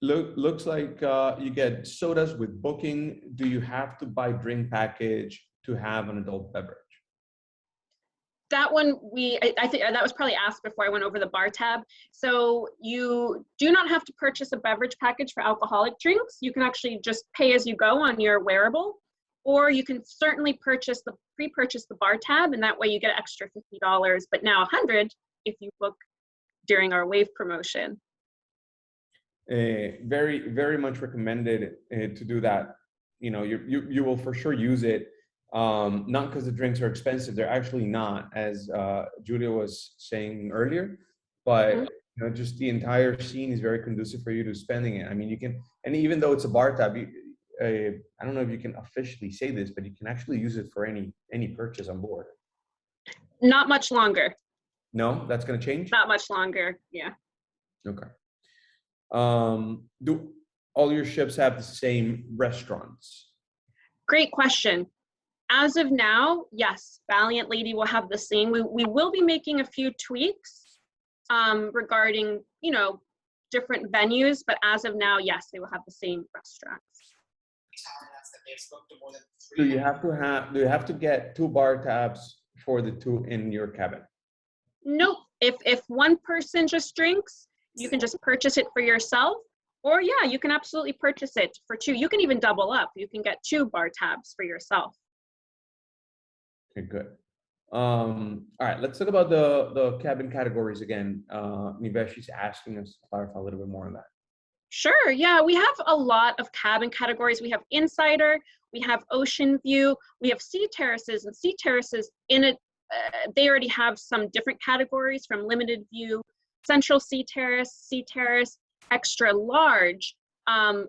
you get sodas with booking. Do you have to buy drink package to have an adult beverage? That one, I think that was probably asked before I went over the bar tab. So you do not have to purchase a beverage package for alcoholic drinks. You can actually just pay as you go on your wearable, or you can certainly pre-purchase the bar tab, and that way you get an extra $50, but now $100 if you book during our wave promotion. Very, very much recommended to do that. You know, you will for sure use it. Not because the drinks are expensive, they're actually not, as Julia was saying earlier, but you know, just the entire scene is very conducive for you to spending it. I mean, you can, and even though it's a bar tab, I don't know if you can officially say this, but you can actually use it for any purchase on board. Not much longer. No, that's going to change? Not much longer, yeah. Okay. Do all your ships have the same restaurants? Great question. As of now, yes, Valiant Lady will have the same. We will be making a few tweaks regarding, you know, different venues, but as of now, yes, they will have the same restaurants. Do you have to get 2 bar tabs for the 2 in your cabin? Nope. If one person just drinks, you can just purchase it for yourself, or yeah, you can absolutely purchase it for 2. You can even double up. You can get 2 bar tabs for yourself. Okay, good. All right, let's talk about the cabin categories again. Niveshi's asking us to clarify a little bit more on that. Sure, yeah, we have a lot of cabin categories. We have Insider, we have Ocean View, we have Sea Terraces, and Sea Terraces in it, they already have some different categories from Limited View, Central Sea Terrace, Extra Large,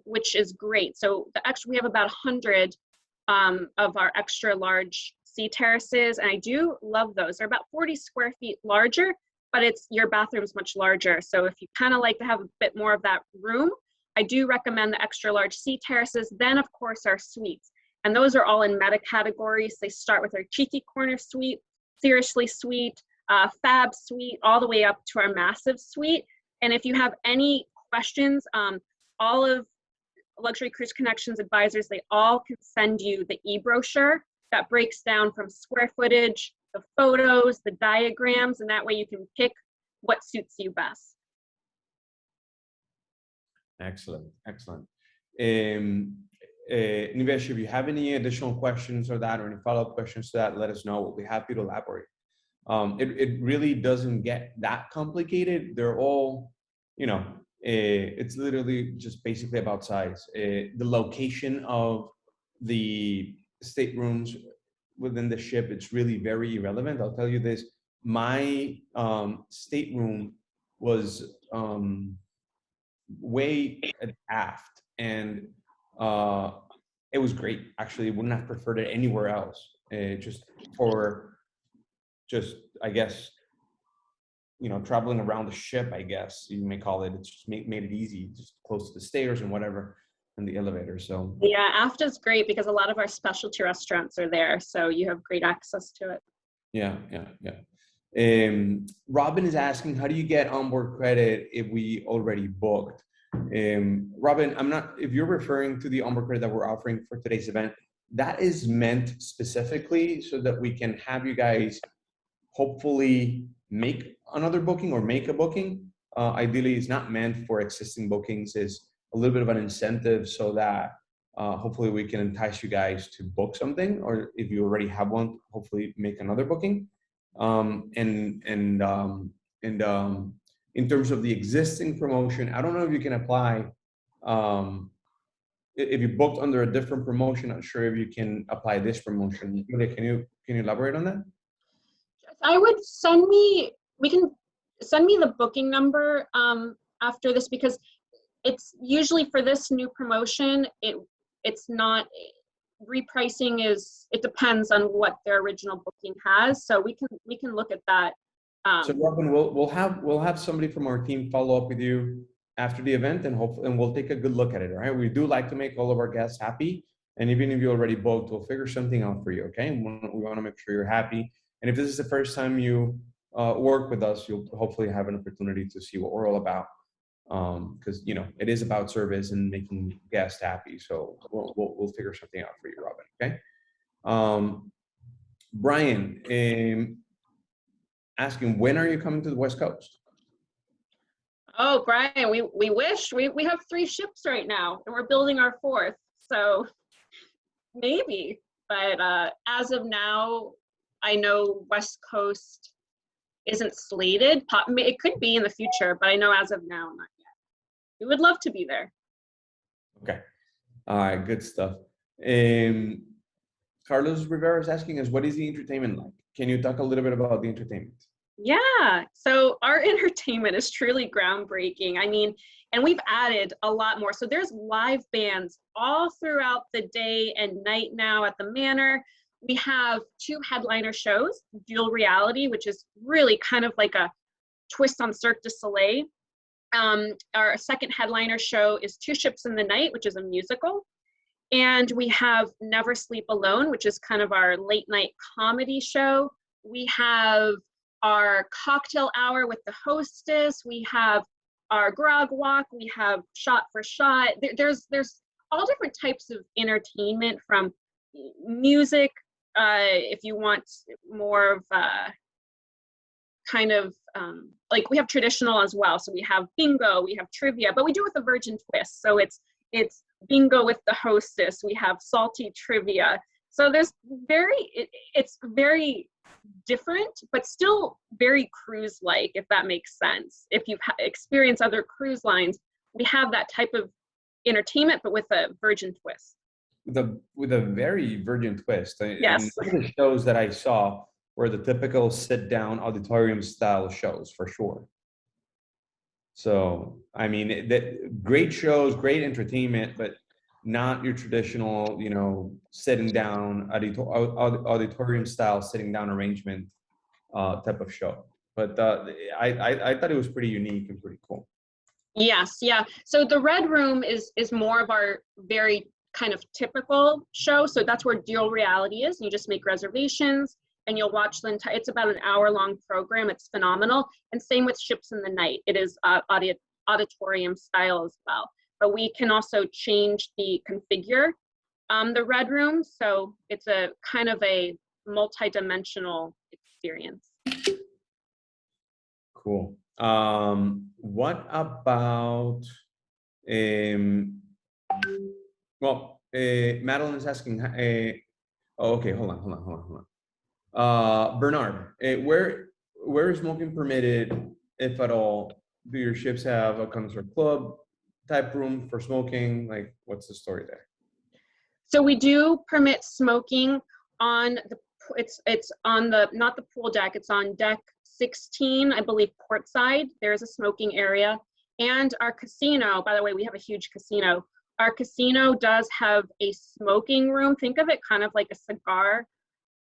which is great. So we have about 100 of our extra large sea terraces, and I do love those. They're about 40 square feet larger, but your bathroom's much larger. So if you kind of like to have a bit more of that room, I do recommend the extra large sea terraces. Then of course our suites, and those are all in meta categories. They start with our Cheeky Corner Suite, Seriously Suite, Fab Suite, all the way up to our Massive Suite. And if you have any questions, all of Luxury Cruise Connections advisors, they all can send you the e-brochure that breaks down from square footage, the photos, the diagrams, and that way you can pick what suits you best. Excellent, excellent. Nivesh, if you have any additional questions or any follow-up questions to that, let us know. We'll be happy to elaborate. It really doesn't get that complicated. They're all, you know, it's literally just basically about size. The location of the staterooms within the ship, it's really very irrelevant. I'll tell you this, my stateroom was way aft, and it was great. Actually, wouldn't have preferred it anywhere else. I guess, you know, traveling around the ship, I guess you may call it. It's just made it easy, just close to the stairs and whatever, and the elevator. So yeah, aft is great because a lot of our specialty restaurants are there, so you have great access to it. Yeah. Robin is asking, how do you get onboard credit if we already booked? Robin, if you're referring to the onboard credit that we're offering for today's event, that is meant specifically so that we can have you guys hopefully make another booking or make a booking. Ideally, it's not meant for existing bookings. It's a little bit of an incentive so that hopefully we can entice you guys to book something, or if you already have one, hopefully make another booking. In terms of the existing promotion, I don't know if you can apply. If you booked under a different promotion, not sure if you can apply this promotion. Julia, can you elaborate on that? I would we can send me the booking number after this, because it's usually for this new promotion, it's not, repricing it depends on what their original booking has. So we can look at that. So Robin, we'll have somebody from our team follow up with you after the event, and we'll take a good look at it. All right. We do like to make all of our guests happy. And even if you already booked, we'll figure something out for you. Okay. We want to make sure you're happy. And if this is the first time you work with us, you'll hopefully have an opportunity to see what we're all about. Because it is about service and making guests happy. So we'll figure something out for you, Robin. Okay. Brian, asking, when are you coming to the West Coast? Oh, Brian, we wish. We have 3 ships right now, and we're building our 4th. So maybe, but as of now, I know West Coast isn't slated. It could be in the future, but I know as of now, not yet. We would love to be there. Okay. All right, good stuff. Carlos Rivera is asking us, what is the entertainment like? Can you talk a little bit about the entertainment? Yeah, so our entertainment is truly groundbreaking. I mean, and we've added a lot more. So there's live bands all throughout the day and night now at the Manor. We have 2 headliner shows, Dual Reality, which is really kind of like a twist on Cirque du Soleil. Our second headliner show is 2 Ships in the Night, which is a musical. And we have Never Sleep Alone, which is kind of our late night comedy show. We have our cocktail hour with the hostess. We have our grog walk. We have Shot for Shot. There's all different types of entertainment, from music, if you want more of kind of like, we have traditional as well. So we have bingo, we have trivia, but we do it with a Virgin twist. So it's bingo with the hostess. We have salty trivia. So there's it's very different, but still very cruise-like, if that makes sense. If you've experienced other cruise lines, we have that type of entertainment, but with a Virgin twist. With a very Virgin twist. Yes. And some of the shows that I saw were the typical sit-down auditorium style shows, for sure. So, I mean, great shows, great entertainment, but not your traditional, sitting down auditorium style sitting down arrangement type of show. But I thought it was pretty unique and pretty cool. Yes, yeah. So the Red Room is more of our very kind of typical show. So that's where Dual Reality is. You just make reservations and you'll watch the entire, it's about an hour-long program. It's phenomenal. And same with Ships in the Night. It is auditorium style as well. But we can also change the configure the Red Room. So it's a kind of a multi-dimensional experience. Cool. What about, Madeline is asking, okay, hold on. Bernard, where is smoking permitted, if at all? Do your ships have a concert club type room for smoking? Like, what's the story there? So we do permit smoking on the, it's on the, not the pool deck, it's on deck 16, I believe, port side. There's a smoking area. And our casino, by the way, we have a huge casino. Our casino does have a smoking room. Think of it kind of like a cigar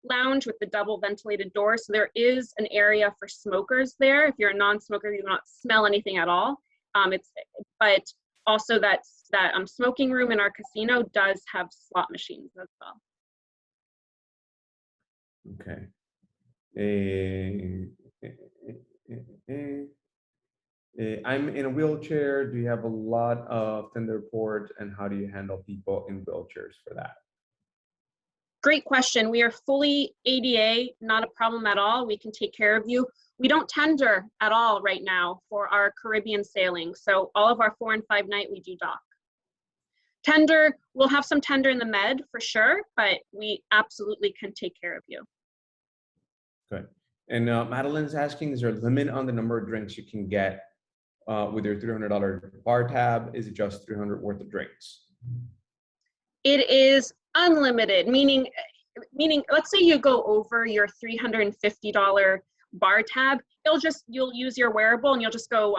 lounge with the double ventilated doors. So there is an area for smokers there. If you're a non-smoker, you do not smell anything at all. But also that smoking room in our casino does have slot machines as well. Okay. I'm in a wheelchair. Do you have a lot of tender port, and how do you handle people in wheelchairs for that? Great question. We are fully ADA, not a problem at all. We can take care of you. We don't tender at all right now for our Caribbean sailing. So all of our 4 and 5 night, we do dock. Tender, we'll have some tender in the med for sure, but we absolutely can take care of you. Good. And Madeline's asking, is there a limit on the number of drinks you can get with your $300 bar tab? Is it just 300 worth of drinks? It is unlimited, meaning let's say you go over your $350 bar tab, you'll use your wearable and you'll just go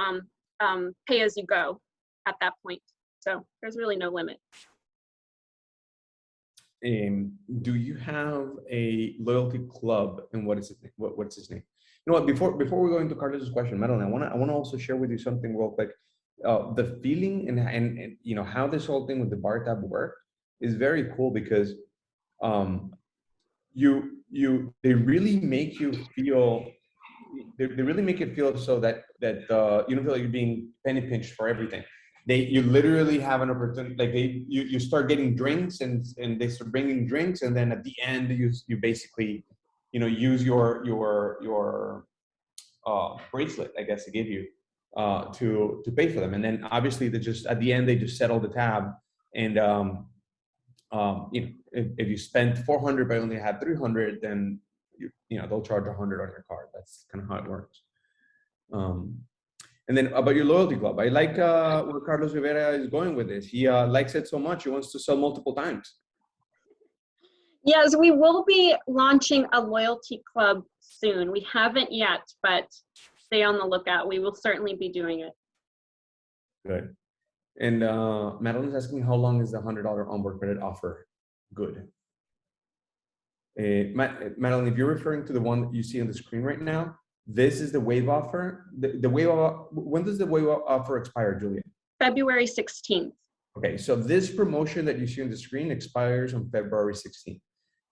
pay as you go at that point. So there's really no limit. Do you have a loyalty club, and what's his name? You know what? Before we go into Carlos's question, Madeline, I want to also share with you something real quick. The feeling and you know how this whole thing with the bar tab worked is very cool because they really make you feel. They really make it feel so that you don't feel like you're being penny pinched for everything. You literally have an opportunity, like you start getting drinks and they start bringing drinks, and then at the end you basically use your bracelet, I guess, to give you to pay for them, and then obviously at the end they just settle the tab, and if you spent 400 but only had 300, then they'll charge 100 on your card. That's kind of how it works. And then about your loyalty club, I like where Carlos Rivera is going with this. He likes it so much, he wants to sell multiple times. Yes, we will be launching a loyalty club soon. We haven't yet, but stay on the lookout. We will certainly be doing it. Good. And Madeline's asking, how long is the $100 onboard credit offer good? Madeline, if you're referring to the one that you see on the screen right now, this is the wave offer. When does the wave offer expire, Julia? February 16th. Okay, so this promotion that you see on the screen expires on February 16th.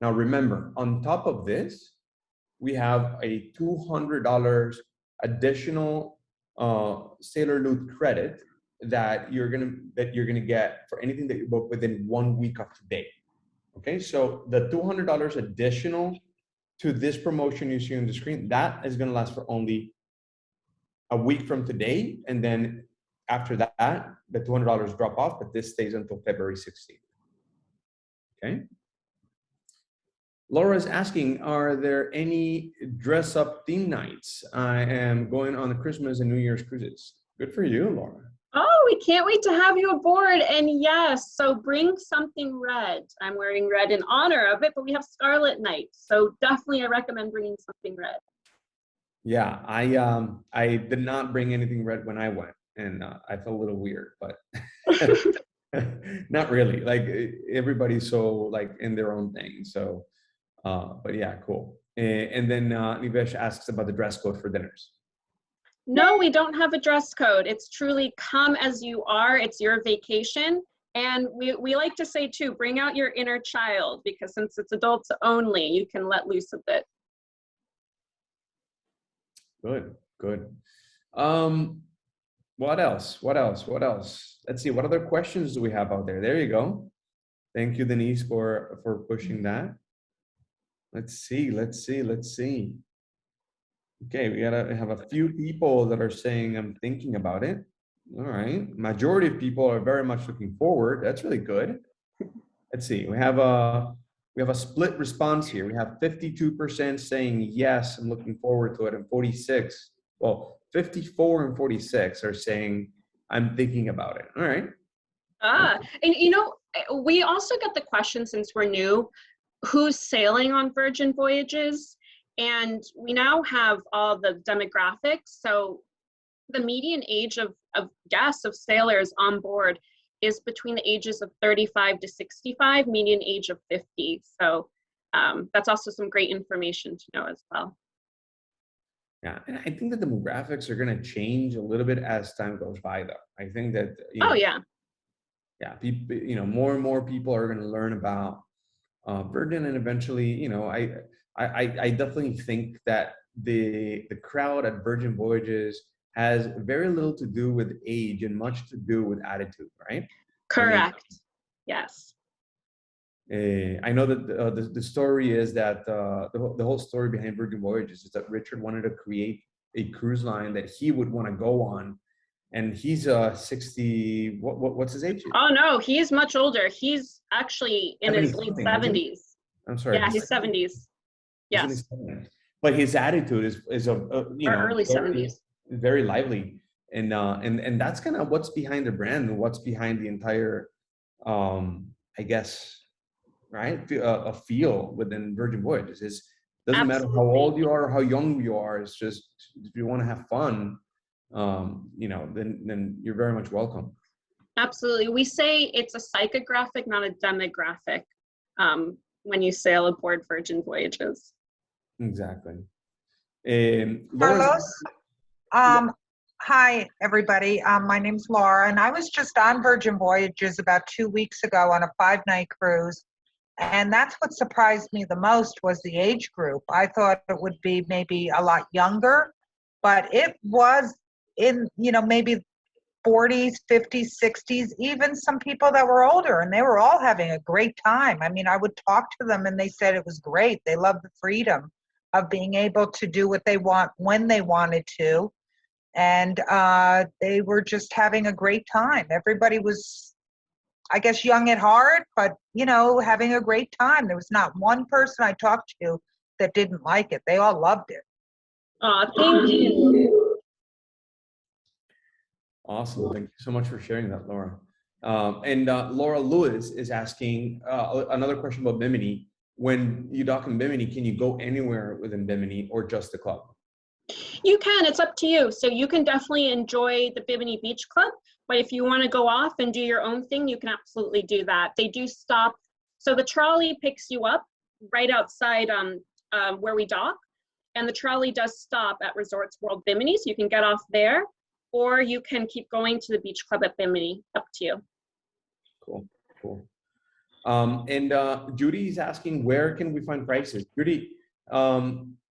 Now remember, on top of this, we have a $200 additional Sailor Loot credit that you're gonna get for anything that you book within 1 week of today. Okay, so the $200 additional to this promotion you see on the screen, that is going to last for only a week from today, and then after that, the $200 drop off, but this stays until February 16th. Okay. Laura is asking, are there any dress-up theme nights? I am going on the Christmas and New Year's cruises. Good for you, Laura. Oh, we can't wait to have you aboard. And yes, so bring something red. I'm wearing red in honor of it, but we have Scarlet night. So definitely I recommend bringing something red. Yeah, I did not bring anything red when I went, and I felt a little weird, but not really. Like everybody's so like in their own thing. So, but yeah, cool. And then Nivesh asks about the dress code for dinners. No, we don't have a dress code. It's truly come as you are. It's your vacation. And we like to say too, bring out your inner child, because since it's adults only, you can let loose a bit. Good, good. What else? Let's see, what other questions do we have out there? There you go. Thank you, Denise, for pushing that. Let's see. Okay, we gotta have a few people that are saying I'm thinking about it. All right, majority of people are very much looking forward. That's really good. Let's see, we have a split response here. We have 52% saying yes, I'm looking forward to it, and 54 and 46 are saying I'm thinking about it. All right. And you know, we also get the question, since we're new, who's sailing on Virgin Voyages? And we now have all the demographics. So the median age of guests, of sailors on board, is between the ages of 35 to 65, median age of 50. So that's also some great information to know as well. Yeah, and I think the demographics are going to change a little bit as time goes by, though. I think that yeah, people, more and more people are going to learn about Virgin, and eventually, I definitely think that the crowd at Virgin Voyages has very little to do with age and much to do with attitude, right? Correct. Yes. I know that the story is that the whole story behind Virgin Voyages is that Richard wanted to create a cruise line that he would want to go on, and he's 60. What's his age? Oh no, he's much older. He's actually in his late 70-something, isn't he? 70s. I'm sorry. Yeah, he's 70s. He's in his Yes. 70s. But his attitude is you Or know, early 70s. very lively, and that's kind of what's behind the brand and what's behind the entire, I guess, right, a feel within Virgin Voyages. Is doesn't matter how Absolutely. old you are or how young you are. It's just if you want to have fun, you know, then you're very much welcome. Absolutely. We say it's a psychographic, not a demographic, when you sail aboard Virgin Voyages. Exactly. Carlos? Hi, everybody. My name's Laura, and I was just on Virgin Voyages about 2 weeks ago on a 5-night cruise. And that's what surprised me the most was the age group. I thought it would be maybe a lot younger, but it was in, you know, maybe 40s, 50s, 60s, even some people that were older, and they were all having a great time. I mean, I would talk to them and they said it was great. They loved the freedom of being able to do what they want when they wanted to. And they were just having a great time. Everybody was, I guess, young at heart, but, you know, having a great time. There was not one person I talked to that didn't like it. They all loved it. Thank you. Awesome. Thank you so much for sharing that, Laura. And Laura Lewis is asking another question about Bimini. When you dock in Bimini, can you go anywhere within Bimini or just the club? You can, it's up to you. So you can definitely enjoy the Bimini Beach Club, but if you want to go off and do your own thing, you can absolutely do that. They do stop. So the trolley picks you up right outside where we dock, and the trolley does stop at Resorts World Bimini, so you can get off there, or you can keep going to the beach club at Bimini, up to you. Cool. And Judy is asking, where can we find prices? Judy,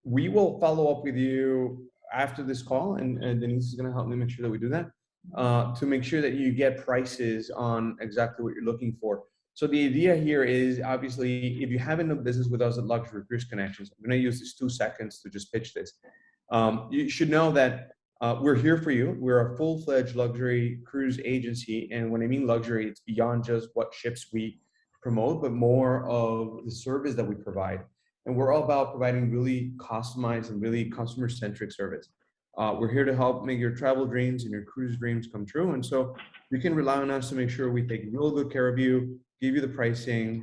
we will follow up with you after this call, and Denise is going to help me make sure that we do that, to make sure that you get prices on exactly what you're looking for. So the idea here is, obviously, if you haven't done business with us at Luxury Cruise Connections, I'm going to use these 2 seconds to just pitch this. You should know that we're here for you. We're a full-fledged luxury cruise agency, and when I mean luxury, it's beyond just what ships we promote, but more of the service that we provide. And we're all about providing really customized and really customer-centric service. We're here to help make your travel dreams and your cruise dreams come true. And so you can rely on us to make sure we take real good care of you, give you the pricing,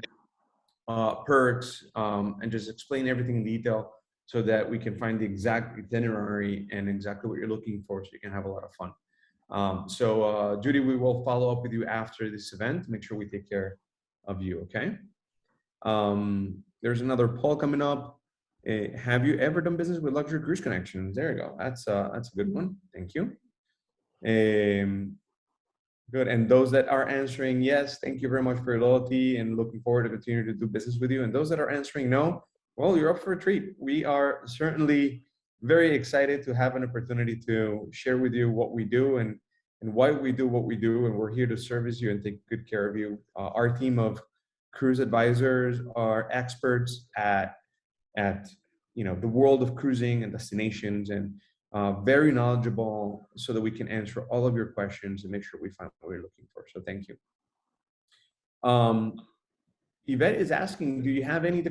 perks, and just explain everything in detail so that we can find the exact itinerary and exactly what you're looking for so you can have a lot of fun. So Judy, we will follow up with you after this event to make sure we take care of you, okay? There's another poll coming up. Have you ever done business with Luxury Cruise Connections? There you go. That's a good one. Thank you. Good. And those that are answering yes, thank you very much for your loyalty and looking forward to continue to do business with you. And those that are answering no, well, you're up for a treat. We are certainly very excited to have an opportunity to share with you what we do and why we do what we do. And we're here to service you and take good care of you. Our team of cruise advisors are experts at you know, the world of cruising and destinations, and very knowledgeable so that we can answer all of your questions and make sure we find what we're looking for. So thank you. Yvette is asking, do you have any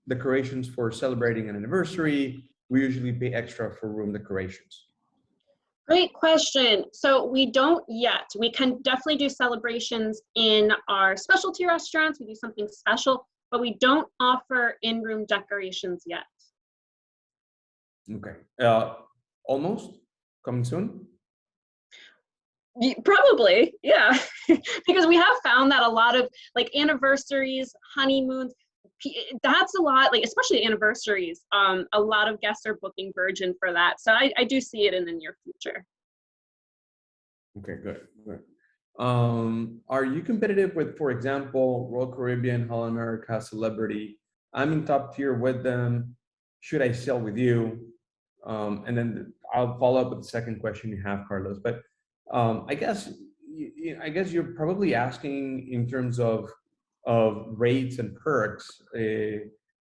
decorations for celebrating an anniversary? We usually pay extra for room decorations. Great question. So we don't yet. We can definitely do celebrations in our specialty restaurants. We do something special, but we don't offer in-room decorations yet. Okay. Almost coming soon? Probably, yeah. Because we have found that a lot of like anniversaries, honeymoons, that's a lot, like especially anniversaries, a lot of guests are booking Virgin for that. So I do see it in the near future. Okay, good. Are you competitive with, for example, Royal Caribbean, Holland America, Celebrity? I'm in top tier with them. should I sail with you? And then I'll follow up with the second question you have, Carlos. But I guess you're probably asking in terms of rates and perks.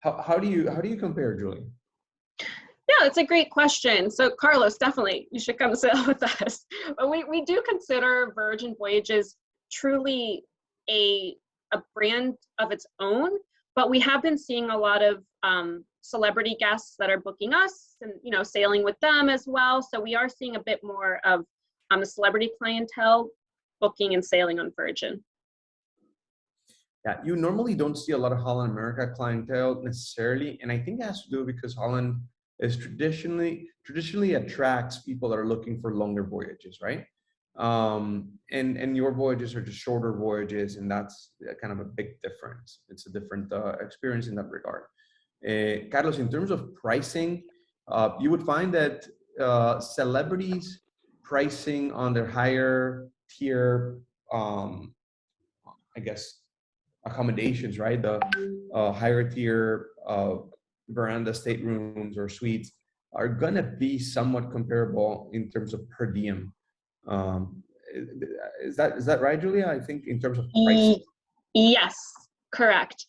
How do you compare, Julie? Yeah, it's a great question. So Carlos, definitely, you should come sail with us. But we do consider Virgin Voyages truly a brand of its own, but we have been seeing a lot of celebrity guests that are booking us and, you know, sailing with them as well. So we are seeing a bit more of the celebrity clientele booking and sailing on Virgin. Yeah, you normally don't see a lot of Holland America clientele necessarily, and I think it has to do because Holland is traditionally attracts people that are looking for longer voyages, right? And your voyages are just shorter voyages, and that's kind of a big difference. It's a different experience in that regard. Carlos, in terms of pricing, you would find that celebrities pricing on their higher tier, I guess, accommodations, right? The higher tier veranda staterooms or suites are gonna be somewhat comparable in terms of per diem. Is that right, Julia? I think in terms of pricing. Yes, correct.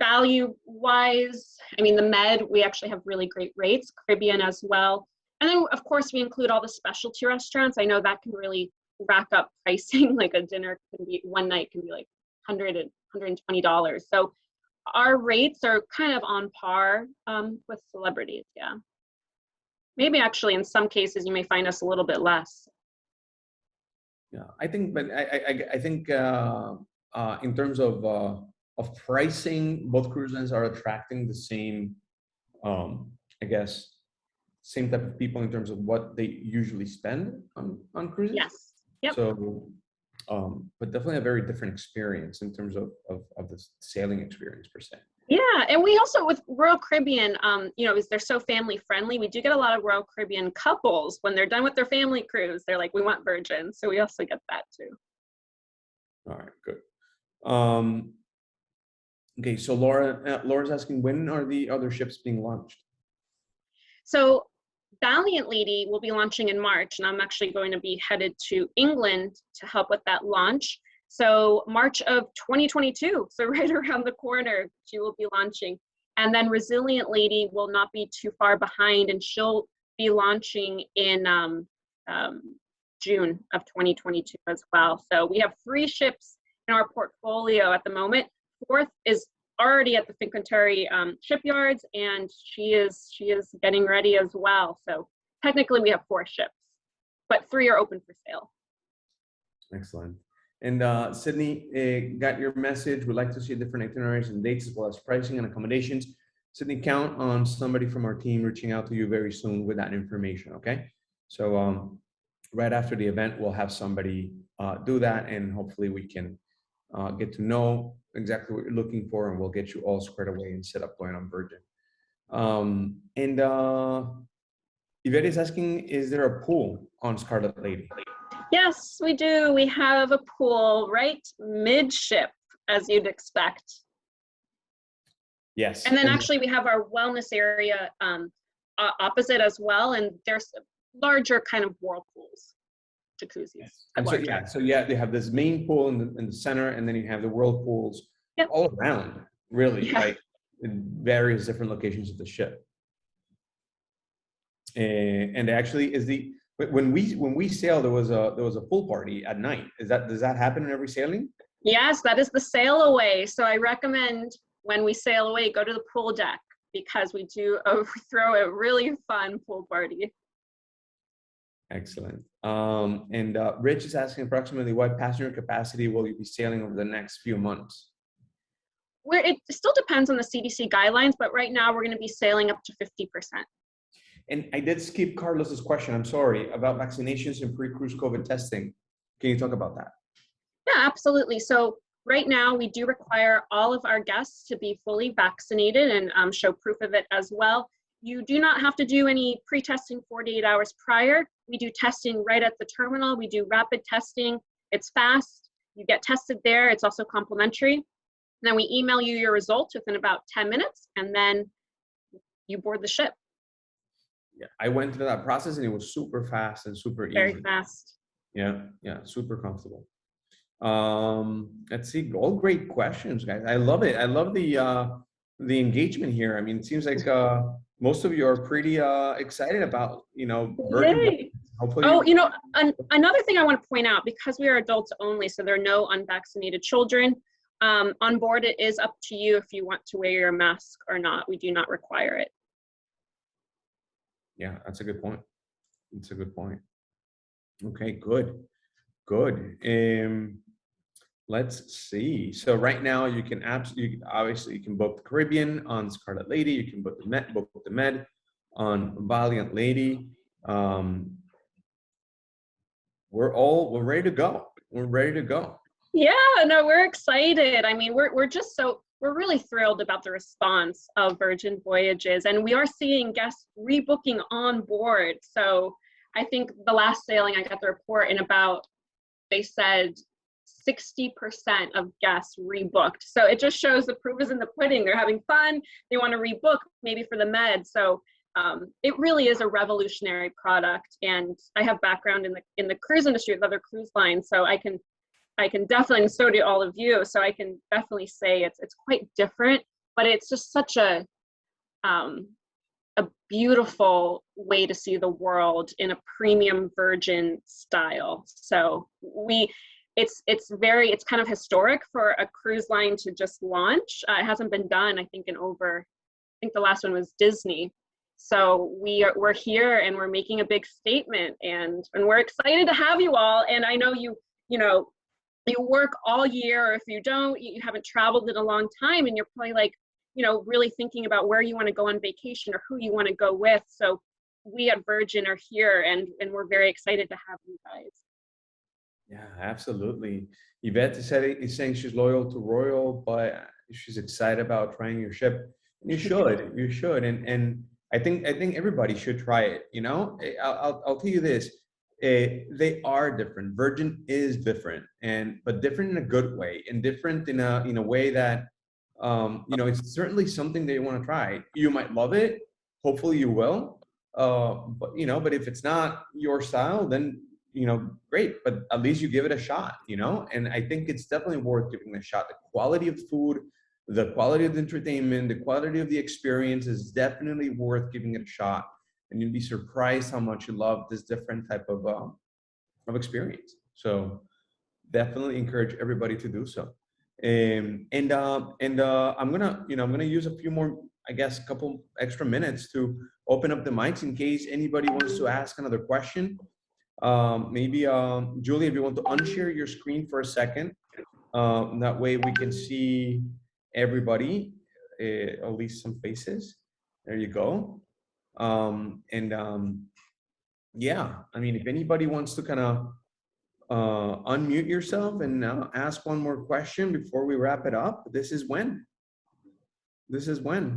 Value wise, I mean, the Med, we actually have really great rates, Caribbean as well. And then of course we include all the specialty restaurants. I know that can really rack up pricing, like a dinner can be, one night can be like $100 and $120. So our rates are kind of on par with celebrities, yeah. Maybe actually in some cases you may find us a little bit less. Yeah, I think, but I think in terms of pricing, both cruise lines are attracting the same, I guess, same type of people in terms of what they usually spend on cruises. Yes. Yep. So, but definitely a very different experience in terms of the sailing experience per se. Yeah, and we also, with Royal Caribbean, you know, they're so family friendly, we do get a lot of Royal Caribbean couples when they're done with their family cruise, they're like, we want Virgin. So we also get that too. All right, good. Okay, so Laura's asking, when are the other ships being launched? So Valiant Lady will be launching in March, and I'm actually going to be headed to England to help with that launch. So March of 2022, so right around the corner, she will be launching. And then Resilient Lady will not be too far behind, and she'll be launching in June of 2022 as well. So we have 3 ships in our portfolio at the moment. 4th is already at the Fincantieri shipyards, and she is getting ready as well. So technically we have 4 ships, but 3 are open for sale. Excellent. And Sydney, got your message. We'd like to see different itineraries and dates as well as pricing and accommodations. Sydney, count on somebody from our team reaching out to you very soon with that information, okay? So right after the event, we'll have somebody do that, and hopefully we can get to know exactly what you're looking for, and we'll get you all squared away and set up going on Virgin. And Yvette is asking, is there a pool on Scarlet Lady? Yes, we do. We have a pool right midship, as you'd expect. Yes. And then actually we have our wellness area opposite as well, and there's larger kind of whirlpools, jacuzzis. And so, yeah, so yeah, they have this main pool in the center, and then you have the whirlpools all around, really, like in various different locations of the ship. And actually, when we sail, there was a pool party at night. Does that happen in every sailing? Yes, that is the sail away. So I recommend when we sail away, go to the pool deck, because we do throw a really fun pool party. Excellent. And Rich is asking approximately what passenger capacity will you be sailing over the next few months? It still depends on the CDC guidelines, but right now we're going to be sailing up to 50%. And I did skip Carlos's question, I'm sorry, about vaccinations and pre-cruise COVID testing. Can you talk about that? Yeah, absolutely. So right now we do require all of our guests to be fully vaccinated and show proof of it as well. You do not have to do any pre-testing 48 hours prior. We do testing right at the terminal. We do rapid testing. It's fast. You get tested there. It's also complimentary. And then we email you your results within about 10 minutes. And then you board the ship. Yeah, I went through that process and it was super fast and super easy. Very fast. Yeah, super comfortable. Let's see, all great questions, guys. I love it. I love the engagement here. I mean, it seems like most of you are pretty excited about, Virgin Yay. Voyages. Hopefully. Oh, another thing I want to point out, because we are adults only, so there are no unvaccinated children. On board, it is up to you if you want to wear your mask or not. We do not require it. Yeah, that's a good point. That's a good point. Okay, good. Let's see. So right now you can obviously you can book the Caribbean on Scarlet Lady. You can book the Med on Valiant Lady. We're ready to go. We're ready to go. Yeah, no, we're excited. I mean, we're really thrilled about the response of Virgin Voyages, and we are seeing guests rebooking on board. So I think the last sailing, I got the report in about, they said 60% of guests rebooked. So it just shows the proof is in the pudding. They're having fun. They want to rebook maybe for the Med. So it really is a revolutionary product. And I have background in the cruise industry with other cruise lines, so I can definitely, and so do all of you. So I can definitely say it's quite different, but it's just such a beautiful way to see the world in a premium Virgin style. So it's kind of historic for a cruise line to just launch. It hasn't been done, I think, I think the last one was Disney. So we're here and we're making a big statement, and we're excited to have you all. And I know you work all year, or if you don't, you haven't traveled in a long time, and you're probably like, really thinking about where you want to go on vacation or who you want to go with. So we at Virgin are here, and we're very excited to have you guys. Yeah, absolutely. Yvette is saying she's loyal to Royal, but she's excited about trying your ship. You should, and I think everybody should try it. I'll tell you this. They are different. Virgin is different, but different in a good way, and different in a way that it's certainly something that you want to try. You might love it. Hopefully, you will. But if it's not your style, then great. But at least you give it a shot. And I think it's definitely worth giving it a shot. The quality of the food, the quality of the entertainment, the quality of the experience is definitely worth giving it a shot. And you'd be surprised how much you love this different type of experience. So definitely encourage everybody to do so. I'm gonna use a few more, I guess, a couple extra minutes to open up the mics in case anybody wants to ask another question. Maybe Julie, if you want to unshare your screen for a second, that way we can see everybody, at least some faces. There you go. Yeah, I mean, if anybody wants to kind of unmute yourself and ask one more question before we wrap it up, this is when.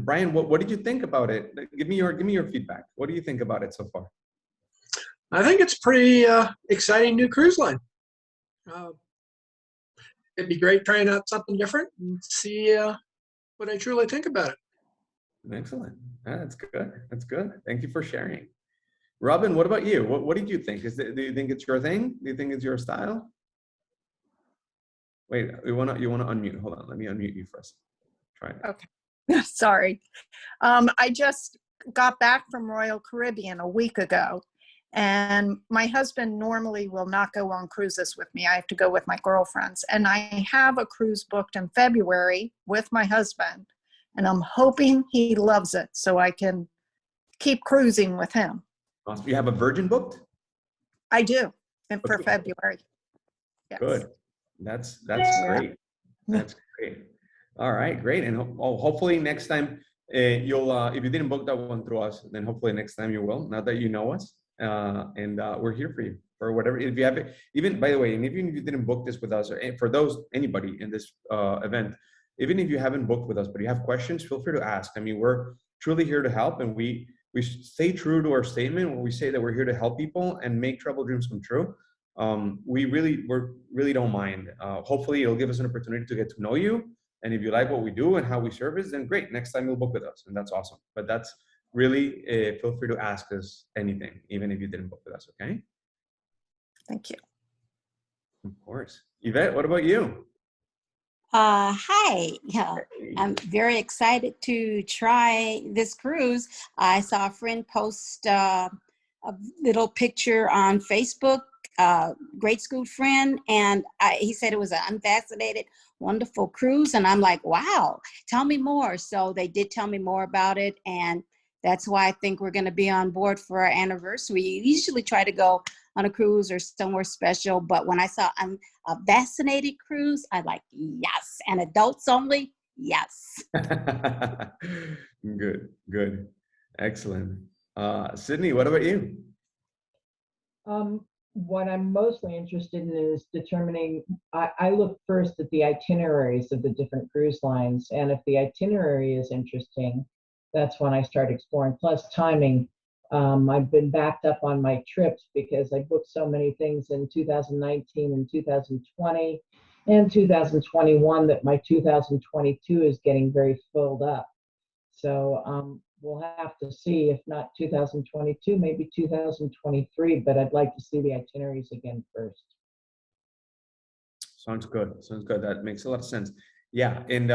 Brian, what did you think about it? Give me your feedback. What do you think about it so far? I think it's pretty exciting new cruise line. It'd be great trying out something different and see what I truly think about it. Excellent. That's good. Thank you for sharing. Robin, what about you? What did you think? Do you think it's your thing? Do you think it's your style? Wait, you wanna unmute? Hold on, let me unmute you first. Try it. Okay. Sorry. I just got back from Royal Caribbean a week ago, and my husband normally will not go on cruises with me. I have to go with my girlfriends, and I have a cruise booked in February with my husband, and I'm hoping he loves it so I can keep cruising with him. Awesome. You have a Virgin booked? I do, and for February. Yes. Good. That's great. That's great. All right, great. And hopefully next time you'll, if you didn't book that one through us, then hopefully next time you will. Now that you know us, and we're here for you for whatever. If you have it, even by the way, and even if you didn't book this with us, or for anybody in this event, even if you haven't booked with us but you have questions, feel free to ask. I mean, we're truly here to help, and we stay true to our statement when we say that we're here to help people and make travel dreams come true. We really don't mind. Hopefully it'll give us an opportunity to get to know you. And if you like what we do and how we service, then great. Next time you'll book with us, and that's awesome. But really feel free to ask us anything, even if you didn't book with us, okay? Thank you. Of course. Yvette, what about you? Hi. Yeah, I'm very excited to try this cruise. I saw a friend post a little picture on Facebook, grade school friend, and he said it was an unvaccinated, wonderful cruise. And I'm like, wow, tell me more. So they did tell me more about it. And that's why I think we're going to be on board for our anniversary. We usually try to go on a cruise or somewhere special, but when I saw a vaccinated cruise, I like, yes. And adults only, yes. Good, good. Excellent. Sydney, what about you? What I'm mostly interested in is determining, I look first at the itineraries of the different cruise lines. And if the itinerary is interesting, that's when I start exploring. Plus timing. I've been backed up on my trips because I booked so many things in 2019 and 2020 and 2021 that my 2022 is getting very filled up. So we'll have to see, if not 2022, maybe 2023, but I'd like to see the itineraries again first. Sounds good. Sounds good. That makes a lot of sense. Yeah, and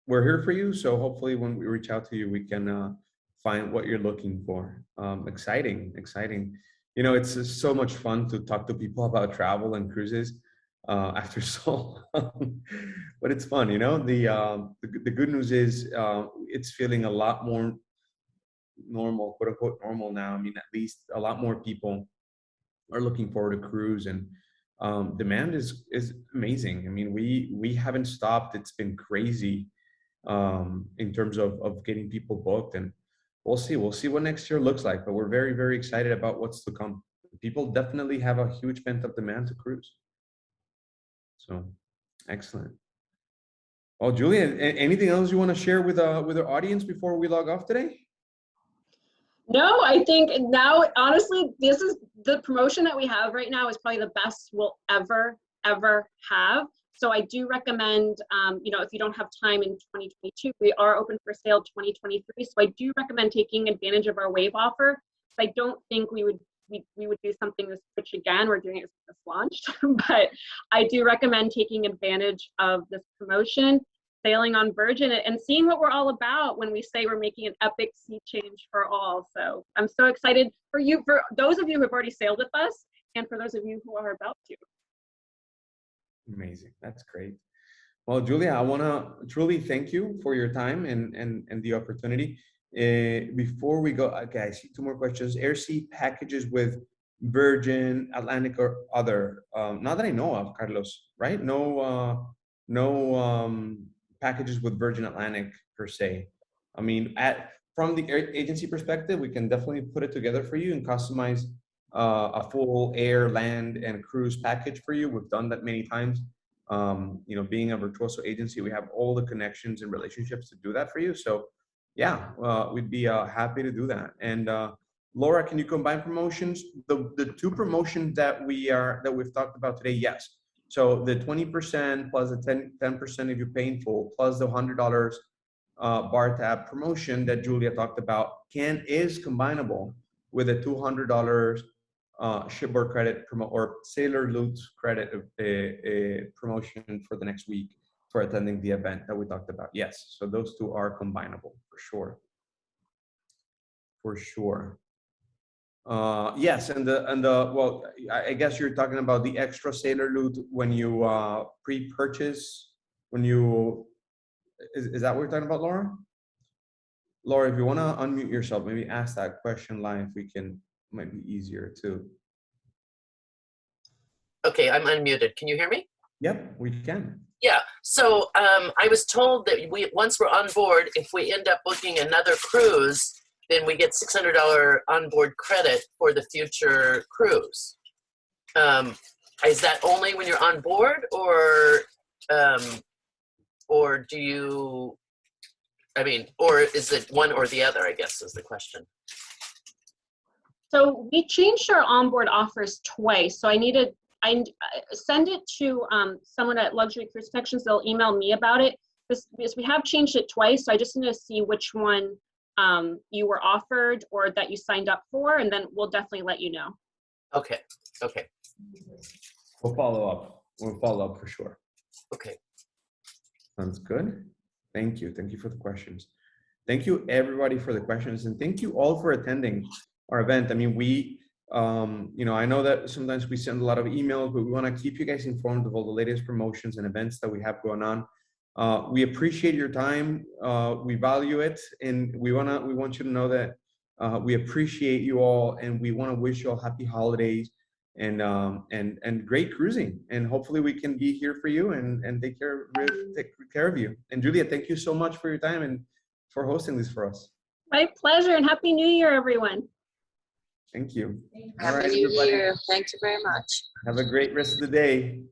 we're here for you. So hopefully when we reach out to you, we can find what you're looking for. Exciting, exciting. You know, it's just so much fun to talk to people about travel and cruises after so long. But it's fun, you know. The good news is it's feeling a lot more normal, quote unquote normal now. I mean, at least a lot more people are looking forward to cruise, and demand is amazing. I mean, we haven't stopped. It's been crazy in terms of getting people booked, and we'll see what next year looks like. But we're very, very excited about what's to come. People definitely have a huge pent-up demand to cruise. So excellent. Well, Julia, anything else you want to share with our audience before we log off today? No, I think now, honestly, this is the promotion that we have right now is probably the best we'll ever have. So I do recommend, you know, if you don't have time in 2022, we are open for sale 2023. So I do recommend taking advantage of our wave offer. I don't think we would do something to switch again. We're doing it as it's launched, but I do recommend taking advantage of this promotion, sailing on Virgin, and seeing what we're all about when we say we're making an epic sea change for all. So I'm so excited for you, for those of you who have already sailed with us, and for those of you who are about to. Amazing. That's great. Well, Julia, I want to truly thank you for your time and the opportunity. Before we go, okay, I see two more questions. Airseat packages with Virgin, Atlantic, or other? Not that I know of, Carlos, right? No packages with Virgin Atlantic per se. I mean, from the agency perspective, we can definitely put it together for you and customize a full air, land, and cruise package for you. We've done that many times. You know, being a virtuoso agency, we have all the connections and relationships to do that for you. So yeah, we'd be happy to do that. And Laura, can you combine promotions? The two promotions that we've talked about today, yes. So the 20% plus the 10% if you pay in full, plus the $100 bar tab promotion that Julia talked about is combinable with a $200 shipboard credit or Sailor Loot credit promotion for the next week for attending the event that we talked about. Yes, so those two are combinable for sure. For sure. Yes, and the well, I guess you're talking about the extra Sailor Loot when you pre-purchase. When you is that what you're talking about, Laura? Laura, if you want to unmute yourself, maybe ask that question live. We can. Might be easier too. Okay, I'm unmuted. Can you hear me? Yep, we can. Yeah. So I was told that once we're on board, if we end up booking another cruise, then we get $600 onboard credit for the future cruise. Is that only when you're on board, or do you? I mean, or is it one or the other? I guess is the question. So we changed our onboard offers twice. So I send it to someone at Luxury Cruise Connections. They'll email me about it. Because we have changed it twice. So I just need to see which one you were offered or that you signed up for, and then we'll definitely let you know. Okay, okay, We'll follow up. We'll follow up for sure. okay. Sounds good. Thank you. Thank you for the questions. Thank you everybody for the questions, and thank you all for attending our event. I mean, we, I know that sometimes we send a lot of emails, but we want to keep you guys informed of all the latest promotions and events that we have going on. We appreciate your time. We value it, and we want you to know that we appreciate you all, and we want to wish you all happy holidays and great cruising. And hopefully we can be here for you and take care of you. And Julia, thank you so much for your time and for hosting this for us. My pleasure, and Happy New Year, everyone. Thank you. Happy New Year. Thank you very much. Have a great rest of the day.